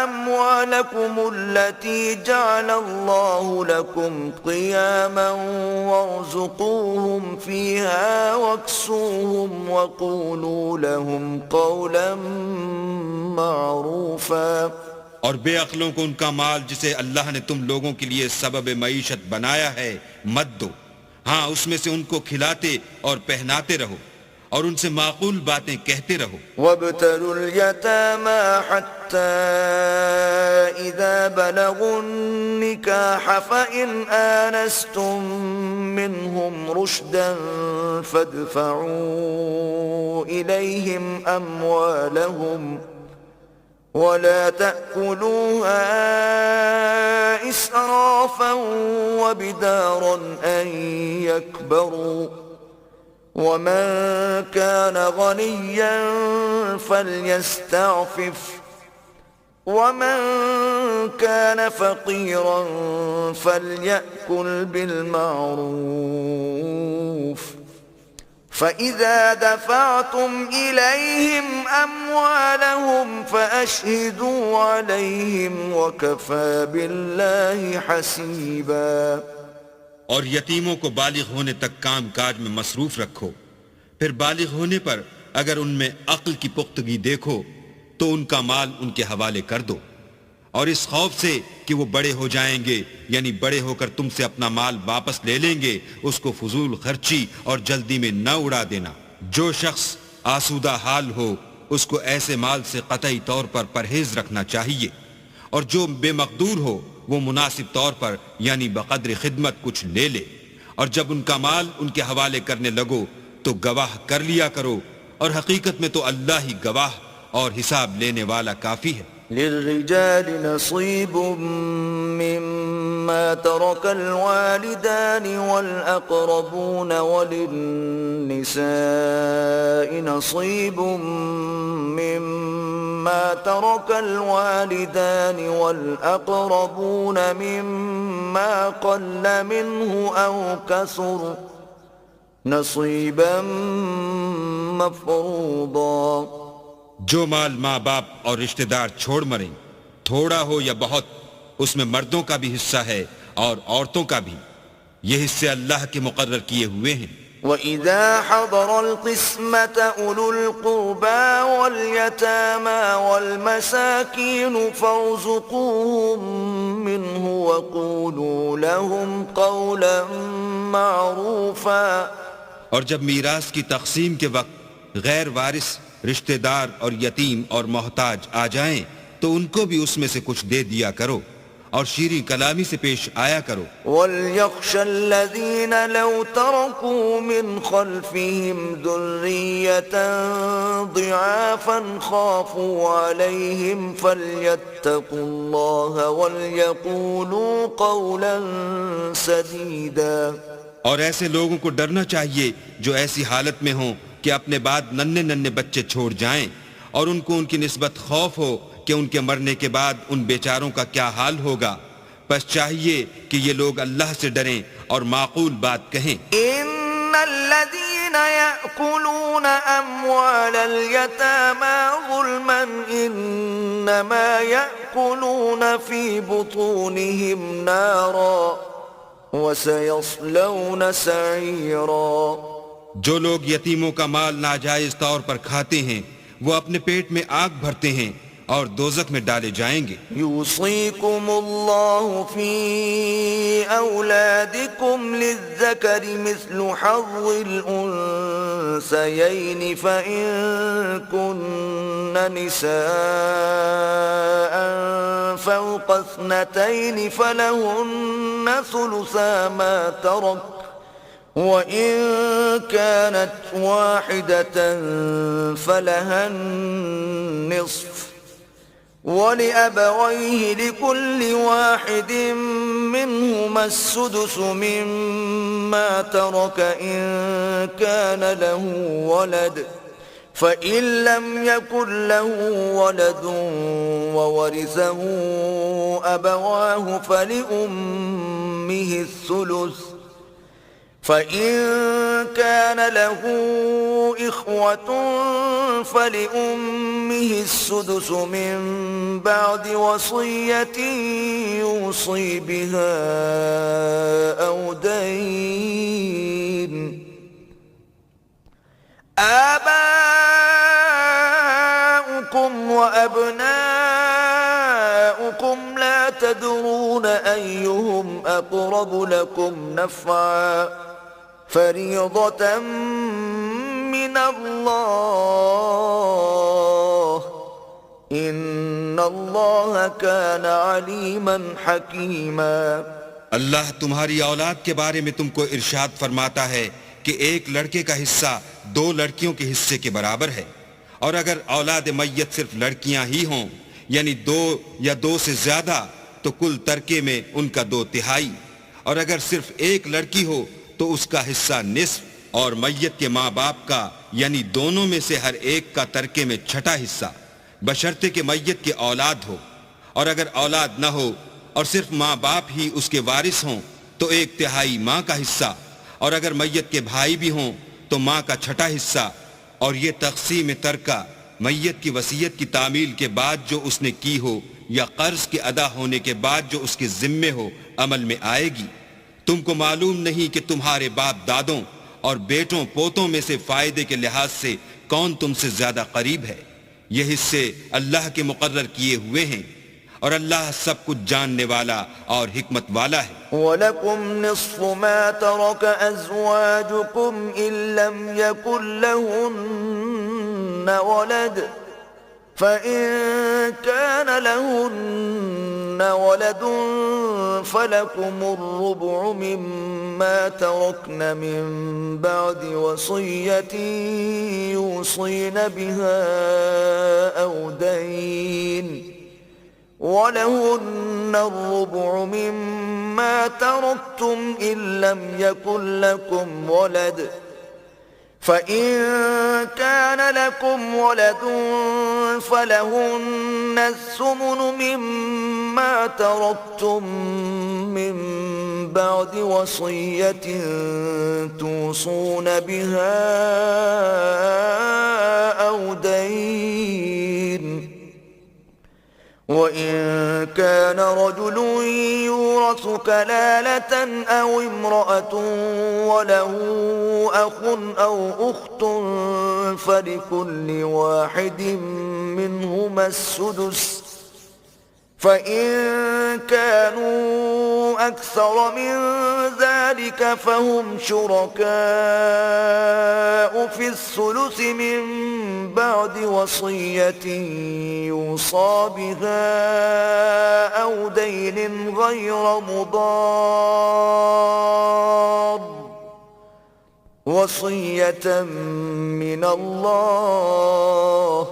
أموالكم التي جعل الله لكم قياما وارزقوهم فيها واكسوهم وقولوا لهم قولا معروفا. اور بے عقلوں کو ان کا مال جسے اللہ نے تم لوگوں کے لیے سبب معیشت بنایا ہے مت دو. ہاں اس میں سے ان کو کھلاتے اور پہناتے رہو اور ان سے معقول باتیں کہتے رہو. وابتلوا اليتامى حتى إذا بلغوا النكاح فإن آنستم منهم رشدا فادفعوا إليهم أموالهم ولا تأكلوها إسرافا وبدارا أن يكبروا ومن كان غنيا فليستعفف ومن كان فقيرا فليأكل بالمعروف فإذا دفعتم إليهم أموالهم فأشهدوا عليهم وكفى بالله حسيبا. اور یتیموں کو بالغ ہونے تک کام کاج میں مصروف رکھو. پھر بالغ ہونے پر اگر ان میں عقل کی پختگی دیکھو تو ان کا مال ان کے حوالے کر دو، اور اس خوف سے کہ وہ بڑے ہو جائیں گے یعنی بڑے ہو کر تم سے اپنا مال واپس لے لیں گے اس کو فضول خرچی اور جلدی میں نہ اڑا دینا. جو شخص آسودہ حال ہو اس کو ایسے مال سے قطعی طور پر پرہیز رکھنا چاہیے، اور جو بے مقدور ہو وہ مناسب طور پر یعنی بقدر خدمت کچھ لے لے. اور جب ان کا مال ان کے حوالے کرنے لگو تو گواہ کر لیا کرو، اور حقیقت میں تو اللہ ہی گواہ اور حساب لینے والا کافی ہے. للرجال نصيب مما ترك الوالدان والأقربون وللنساء نصيب مما ترك الوالدان والأقربون مما قل منه أو كثر نصيبا مفروضا. جو مال ماں باپ اور رشتہ دار چھوڑ مریں، تھوڑا ہو یا بہت، اس میں مردوں کا بھی حصہ ہے اور عورتوں کا بھی. یہ حصے اللہ کے مقرر کیے ہوئے ہیں. وَإِذَا حَضَرَ الْقِسْمَةَ أُولُو الْقُرْبَى وَالْيَتَامَى وَالْمَسَاكِينُ فَارْزُقُوهُم مِّنْهُ وَقُولُوا لَهُمْ قَوْلًا مَّعْرُوفًا. اور جب میراث کی تقسیم کے وقت غیر وارث رشتہ دار اور یتیم اور محتاج آ جائیں تو ان کو بھی اس میں سے کچھ دے دیا کرو اور شیریں کلامی سے پیش آیا کرو. وَلْيَخْشَ الَّذِينَ لَوْ تَرَكُوا مِنْ خَلْفِهِمْ ذُرِّيَّةً ضِعَافًا خَافُوا عَلَيْهِمْ فَلْيَتَّقُوا اللَّهَ وَلْيَقُولُوا قَوْلًا سَدِيدًا. اور ایسے لوگوں کو ڈرنا چاہیے جو ایسی حالت میں ہوں کہ اپنے بعد ننھے ننھے بچے چھوڑ جائیں اور ان کو ان کی نسبت خوف ہو کہ ان کے مرنے کے بعد ان بیچاروں کا کیا حال ہوگا. بس چاہیے کہ یہ لوگ اللہ سے ڈریں اور معقول بات کہیں. ان الذين يأكلون اموال اليتامى ظلما انما يأكلون في بطونهم نارا وسيصلون سعيرا. جو لوگ یتیموں کا مال ناجائز طور پر کھاتے ہیں وہ اپنے پیٹ میں آگ بھرتے ہیں اور دوزخ میں ڈالے جائیں گے. یوصیکم اللہ فی اولادکم للذکر مثل حظ الانثیین فإن کن نساء فوق اثنتین فلہن ثلثا ما ترک وإن كانت واحدة فلها النصف ولأبويه لكل واحد منهما السدس مما ترك إن كان له ولد فإن لم يكن له ولد وورثه أبواه فلأمه الثلث فإن كان له إخوة فلأمه السدس من بعد وصية يوصي بها أو دين آباؤكم وأبناؤكم لا تدرون أيهم أقرب لكم نفعا فريضة من الله إن الله كان عليما حكيما. اللہ تمہاری اولاد کے بارے میں تم کو ارشاد فرماتا ہے کہ ایک لڑکے کا حصہ دو لڑکیوں کے حصے کے برابر ہے، اور اگر اولاد میت صرف لڑکیاں ہی ہوں یعنی دو یا دو سے زیادہ تو کل ترکے میں ان کا 2/3، اور اگر صرف ایک لڑکی ہو تو اس کا حصہ نصف، اور میت کے ماں باپ کا یعنی دونوں میں سے ہر ایک کا ترکے میں 6واں حصہ، بشرطے کہ میت کے اولاد ہو، اور اگر اولاد نہ ہو اور صرف ماں باپ ہی اس کے وارث ہوں تو 1/3 ماں کا حصہ، اور اگر میت کے بھائی بھی ہوں تو ماں کا 6واں حصہ. اور یہ تقسیم ترکہ میت کی وصیت کی تعمیل کے بعد جو اس نے کی ہو یا قرض کے ادا ہونے کے بعد جو اس کے ذمے ہو عمل میں آئے گی. تم کو معلوم نہیں کہ تمہارے باپ دادوں اور بیٹوں پوتوں میں سے فائدے کے لحاظ سے کون تم سے زیادہ قریب ہے. یہ حصے اللہ کے مقرر کیے ہوئے ہیں، اور اللہ سب کچھ جاننے والا اور حکمت والا ہے. وَلَكُمْ نِصْفُ مَا تَرَكَ أَزْوَاجُكُمْ إِن لَّمْ يَكُن لَّهُنَّ وَلَدٌ فَإِن كَانَ لَهُنَّ وَلَدٌ فَلَكُمُ الرُّبُعُ مِمَّا تَرَكْنَ مِن بَعْدِ وَصِيَّةٍ يُوصِينَ بِهَا أَوْ دَيْنٍ وَلَهُنَّ الرُّبُعُ مِمَّا تَرَكْتُمْ إِن لَّمْ يَكُن لَّكُمْ وَلَدٌ فَإِن كَانَ لَكُمْ وَلَدٌ فَلَهُنَّ الثُّمُنُ مِمَّا تَرَكْتُم مِّن بَعْدِ وَصِيَّةٍ تُوصُونَ بِهَا أَوْ دَيْنٍ. وَإِن كَانَ رَجُلٌ يُورَثُ كَلَالَةً أَوْ امْرَأَةٌ وَلَهُ أَخٌ أَوْ أُخْتٌ فَلِكُلِّ وَاحِدٍ مِّنْهُمَا السُّدُسُ فَإِن كَانُوا أَكْثَرَ مِن ذَلِكَ فَهُمْ شُرَكَاءُ فِي الثُّلُثِ مِن بَعْدِ وَصِيَّةٍ يُوصَى بِهَا أَوْ دَيْنٍ غَيْرَ مُضَارٍّ وَصِيَّةً مِّنَ اللَّهِ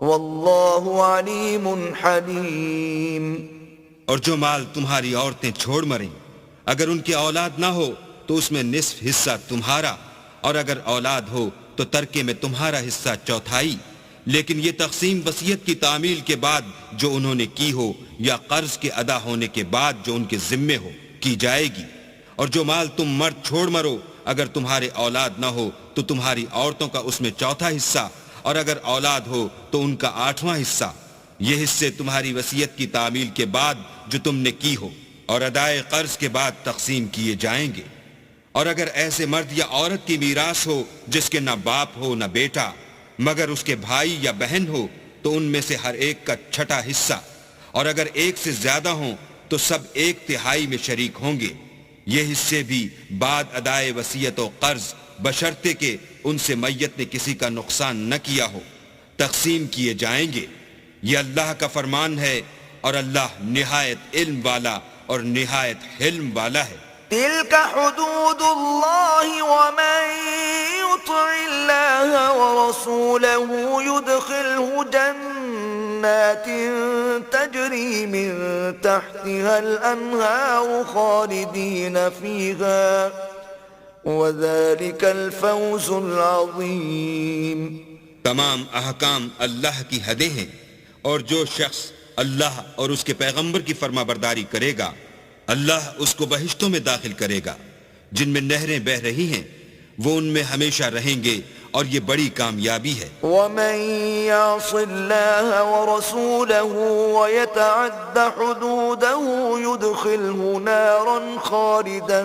واللہ علیم حلیم. اور جو مال تمہاری عورتیں چھوڑ مریں اگر ان کی اولاد نہ ہو تو اس میں نصف حصہ تمہارا، اور اگر اولاد ہو تو ترکے میں تمہارا حصہ 1/4. لیکن یہ تقسیم وصیت کی تعمیل کے بعد جو انہوں نے کی ہو یا قرض کے ادا ہونے کے بعد جو ان کے ذمے ہو کی جائے گی. اور جو مال تم مرد چھوڑ مرو اگر تمہارے اولاد نہ ہو تو تمہاری عورتوں کا اس میں 1/4 حصہ، اور اگر اولاد ہو تو ان کا 8واں حصہ. یہ حصے تمہاری وصیت کی تعمیل کے بعد جو تم نے کی ہو اور ادائے قرض کے بعد تقسیم کیے جائیں گے. اور اگر ایسے مرد یا عورت کی میراث ہو جس کے نہ باپ ہو نہ بیٹا مگر اس کے بھائی یا بہن ہو تو ان میں سے ہر ایک کا 6واں حصہ، اور اگر ایک سے زیادہ ہوں تو سب 1/3 میں شریک ہوں گے. یہ حصے بھی بعد ادائے وصیت و قرض بشرطے کہ ان سے میت نے کسی کا نقصان نہ کیا ہو تقسیم کیے جائیں گے. یہ اللہ کا فرمان ہے اور اللہ نہایت علم والا اور نہایت حلم والا ہے. تلك حدود الله جنات تجري من تحتها الأنهار خالدين فيها وذلك الفوز العظيم. تمام احکام اللہ کی حدیں ہیں، اور جو شخص اللہ اور اس کے پیغمبر کی فرما برداری کرے گا اللہ اس کو بہشتوں میں داخل کرے گا جن میں نہریں بہہ رہی ہیں، وہ ان میں ہمیشہ رہیں گے، اور یہ بڑی کامیابی ہے. ومن يعص الله ورسوله ويتعد حدوده يدخله نارا خالدا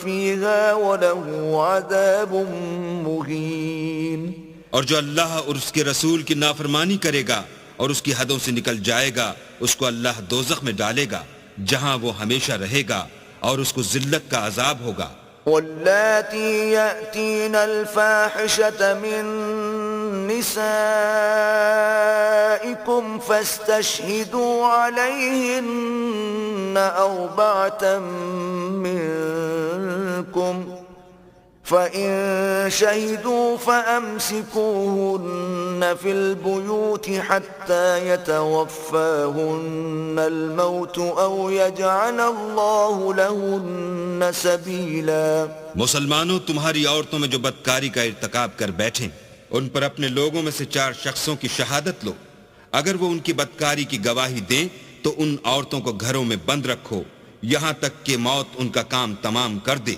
فيها وله عذاب مهين. اور جو اللہ اور اس کے رسول کی نافرمانی کرے گا اور اس کی حدوں سے نکل جائے گا، اس کو اللہ دوزخ میں ڈالے گا جہاں وہ ہمیشہ رہے گا، اور اس کو ذلت کا عذاب ہوگا. واللاتي يأتين الفاحشة من نسائكم فاستشهدوا عليهن 4 منكم فإن شهدوا فأمسكوهن في البيوت حتى يتوفاهن الموت أو يجعل الله لهن سبيلا. مسلمانوں، تمہاری عورتوں میں جو بدکاری کا ارتکاب کر بیٹھیں ان پر اپنے لوگوں میں سے 4 شخصوں کی شہادت لو. اگر وہ ان کی بدکاری کی گواہی دیں تو ان عورتوں کو گھروں میں بند رکھو یہاں تک کہ موت ان کا کام تمام کر دے،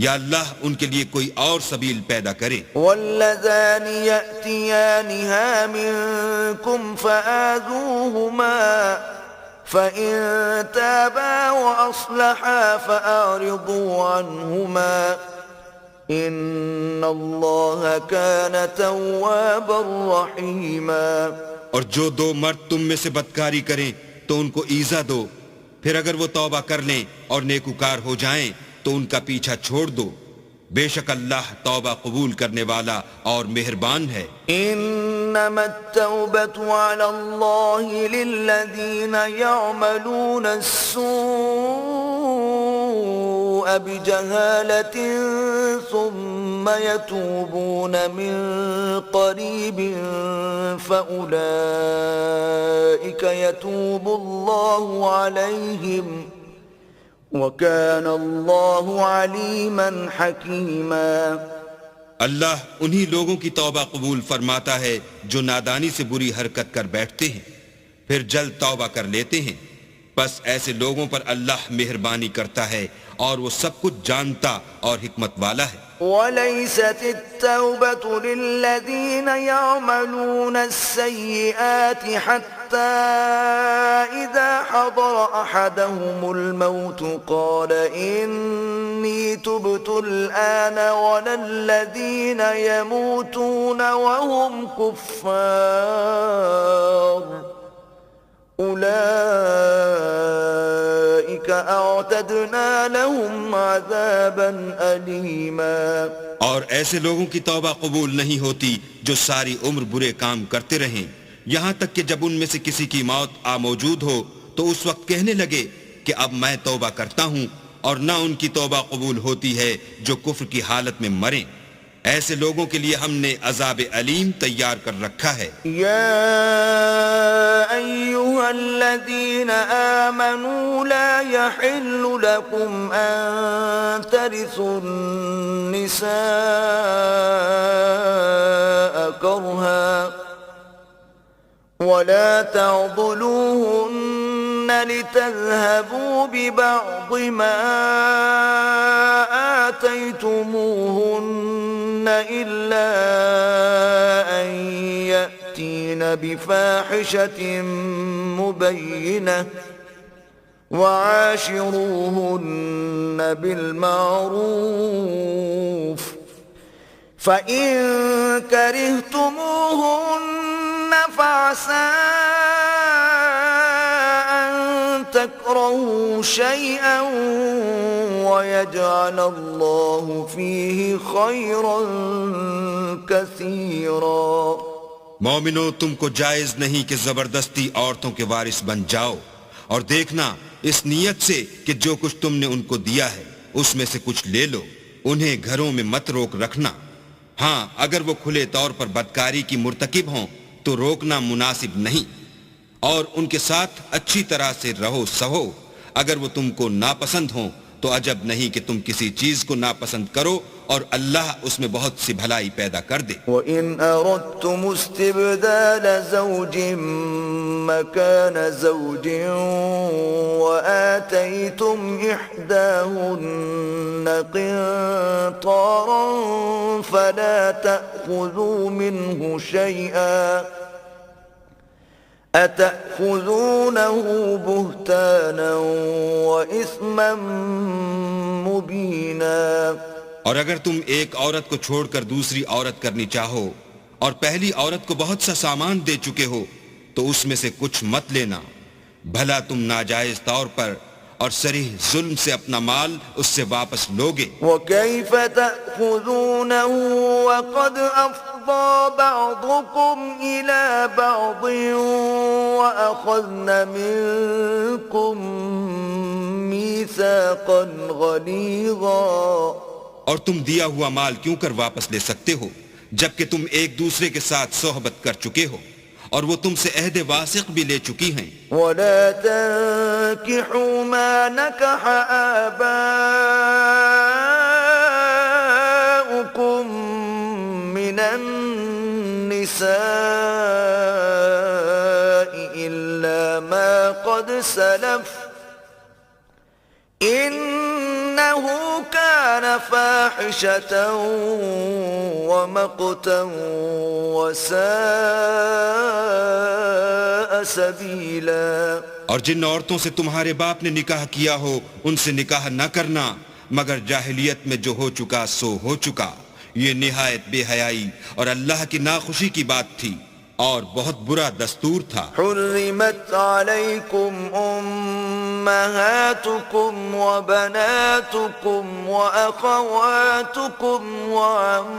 یا اللہ ان کے لیے کوئی اور سبیل پیدا کرے. واللذان يأتيانها منكم فآذوهما فإن تابا وأصلحا فأعرضوا عنهما إن الله كان توابا رحيما. اور جو 2 مرد تم میں سے بدکاری کریں تو ان کو ایذا دو، پھر اگر وہ توبہ کر لیں اور نیکوکار ہو جائیں تو ان کا پیچھا چھوڑ دو، بے شک اللہ توبہ قبول کرنے والا اور مہربان ہے. انما التوبة على الله للذين يعملون السوء بجهالة ثم يتوبون من قريب فأولئك يتوب الله عليهم وَكَانَ اللَّهُ عَلِيمًا حَكِيمًا. اللہ انہی لوگوں کی توبہ قبول فرماتا ہے جو نادانی سے بری حرکت کر بیٹھتے ہیں پھر جلد توبہ کر لیتے ہیں، پس ایسے لوگوں پر اللہ مہربانی کرتا ہے اور وہ سب کچھ جانتا اور حکمت والا ہے. وَلَيْسَتِ التَّوْبَةُ لِلَّذِينَ يَعْمَلُونَ السَّيِّئَاتِ حَتَّى إِذَا حَضَرَ أَحَدَهُمُ الْمَوْتُ قَالَ إِنِّي تُبْتُ الْآنَ وَلَا الَّذِينَ يَمُوتُونَ وَهُمْ كُفَّارٌ أُولَئِكَ أَعْتَدْنَا لَهُمْ عَذَابًا أَلِيمًا. اور ایسے لوگوں کی توبہ قبول نہیں ہوتی جو ساری عمر برے کام کرتے رہیں، یہاں تک کہ جب ان میں سے کسی کی موت آ موجود ہو تو اس وقت کہنے لگے کہ اب میں توبہ کرتا ہوں، اور نہ ان کی توبہ قبول ہوتی ہے جو کفر کی حالت میں مریں. ایسے لوگوں کے لیے ہم نے عذاب علیم تیار کر رکھا ہے. يا أيها الذين آمنوا لا يحل لكم أن ترثوا النساء كرها ولا تعضلوهن لتذهبوا ببعض ما آتيتموهن إلا أن يأتين بفاحشة مبينة وعاشروهن بالمعروف فإن كرهتموهن فعسى أن تكرهوا شيئا ويجعل الله فيه خيرا كثيرا. مومنو، تم کو جائز نہیں کہ زبردستی عورتوں کے وارث بن جاؤ، اور دیکھنا اس نیت سے کہ جو کچھ تم نے ان کو دیا ہے اس میں سے کچھ لے لو، انہیں گھروں میں مت روک رکھنا. ہاں، اگر وہ کھلے طور پر بدکاری کی مرتکب ہوں تو روکنا مناسب نہیں، اور ان کے ساتھ اچھی طرح سے رہو سہو. اگر وہ تم کو ناپسند ہوں تو عجب نہیں کہ تم کسی چیز کو ناپسند کرو اور اللہ اس میں بہت سی بھلائی پیدا کر دے. وَإِنْ أَرَدْتُمُ اسْتِبْدَالَ زَوْجٍ مَّكَانَ زَوْجٍ وَآتَيْتُمْ إِحْدَاهُنَّ قِنطَارًا فَلَا تَأْخُذُوا مِنْهُ شَيْئًا أَتَأْخُذُونَهُ بُهْتَانًا وَإِثْمًا مُّبِينًا. اور اگر تم ایک عورت کو چھوڑ کر دوسری عورت کرنی چاہو اور پہلی عورت کو بہت سا سامان دے چکے ہو تو اس میں سے کچھ مت لینا، بھلا تم ناجائز طور پر اور صریح ظلم سے اپنا مال اس سے واپس لوگے. وَكَيْفَ تَأْخُذُونَهُ وَقَدْ أَفْضَىٰ بَعْضُكُمْ إِلَىٰ بَعْضٍ وَأَخَذْنَ مِنكُم مِّيثَاقًا غَلِيظًا. اور تم دیا ہوا مال کیوں کر واپس لے سکتے ہو جبکہ تم ایک دوسرے کے ساتھ صحبت کر چکے ہو اور وہ تم سے عہد واثق بھی لے چکی ہیں. وَلَا تَنكِحُوا مَا نَكَحَ آبَاؤُكُم مِّنَ النِّسَاءِ إِلَّا مَا قَدْ سَلَفَ إِنَّهُ كَانَ فَاحِشَةً وَمَقْتًا وَسَاءَ سَبِيلًا. اور جن عورتوں سے تمہارے باپ نے نکاح کیا ہو ان سے نکاح نہ کرنا مگر جاہلیت میں جو ہو چکا سو ہو چکا. یہ نہایت بے حیائی اور اللہ کی ناخوشی کی بات تھی اور بہت برا دستور تھا. حرمت علیکم امہاتکم وبناتکم واخواتکم وعماتکم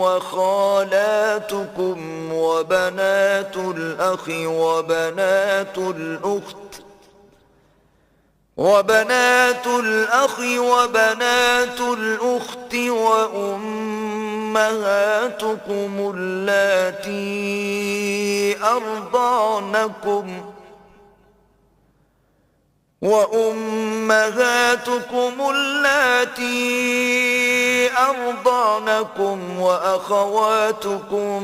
وخالاتکم وبنات الاخ وبنات الاخت وأمهاتكم اللاتي أرضعنكم وأخواتكم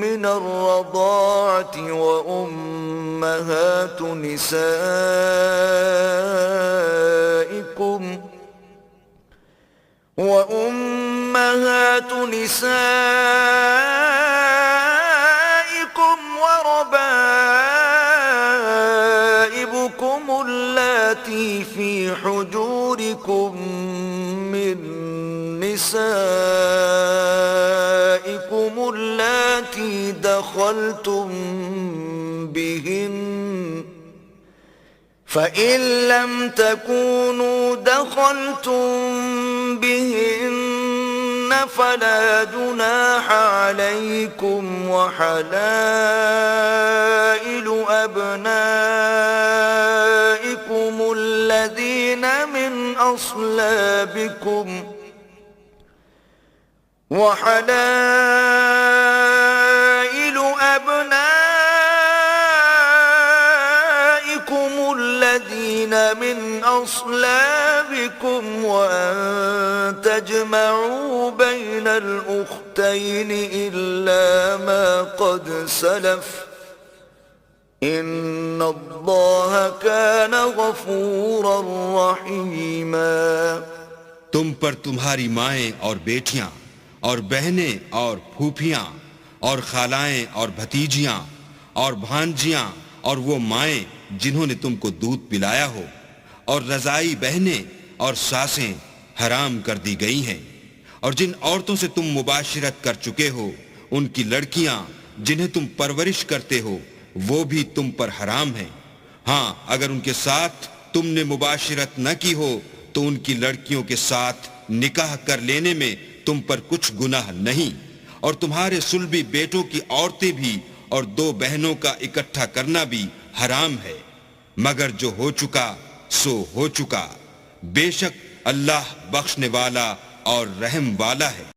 من الرضاعة وأمهات نسائكم وربائبكم اللاتي في حجوركم من نسائكم اللاتي دخلتم بهن فإن لم تكونوا دخلتم بهن فلا جناح عليكم وحلائل أبنائكم الذين من أصلابكم وأن تجمعوا بين الأختين إلا ما قد سلف إن الله كان غفورا رحيما. تم پر تمہاری مائیں اور بیٹیاں اور بہنیں اور پھوپھیاں اور خالائیں اور بھتیجیاں اور بھانجیاں اور وہ مائیں جنہوں نے تم کو دودھ پلایا ہو اور رضائی بہنیں اور ساسیں حرام کر دی گئی ہیں. اور جن عورتوں سے تم مباشرت کر چکے ہو ان کی لڑکیاں جنہیں تم پرورش کرتے ہو وہ بھی تم پر حرام ہیں. ہاں اگر ان کے ساتھ تم نے مباشرت نہ کی ہو تو ان کی لڑکیوں کے ساتھ نکاح کر لینے میں تم پر کچھ گناہ نہیں. اور تمہارے صلبی بیٹوں کی عورتیں بھی اور دو بہنوں کا اکٹھا کرنا بھی حرام ہے مگر جو ہو چکا سو ہو چکا. بے شک اللہ بخشنے والا اور رحم والا ہے.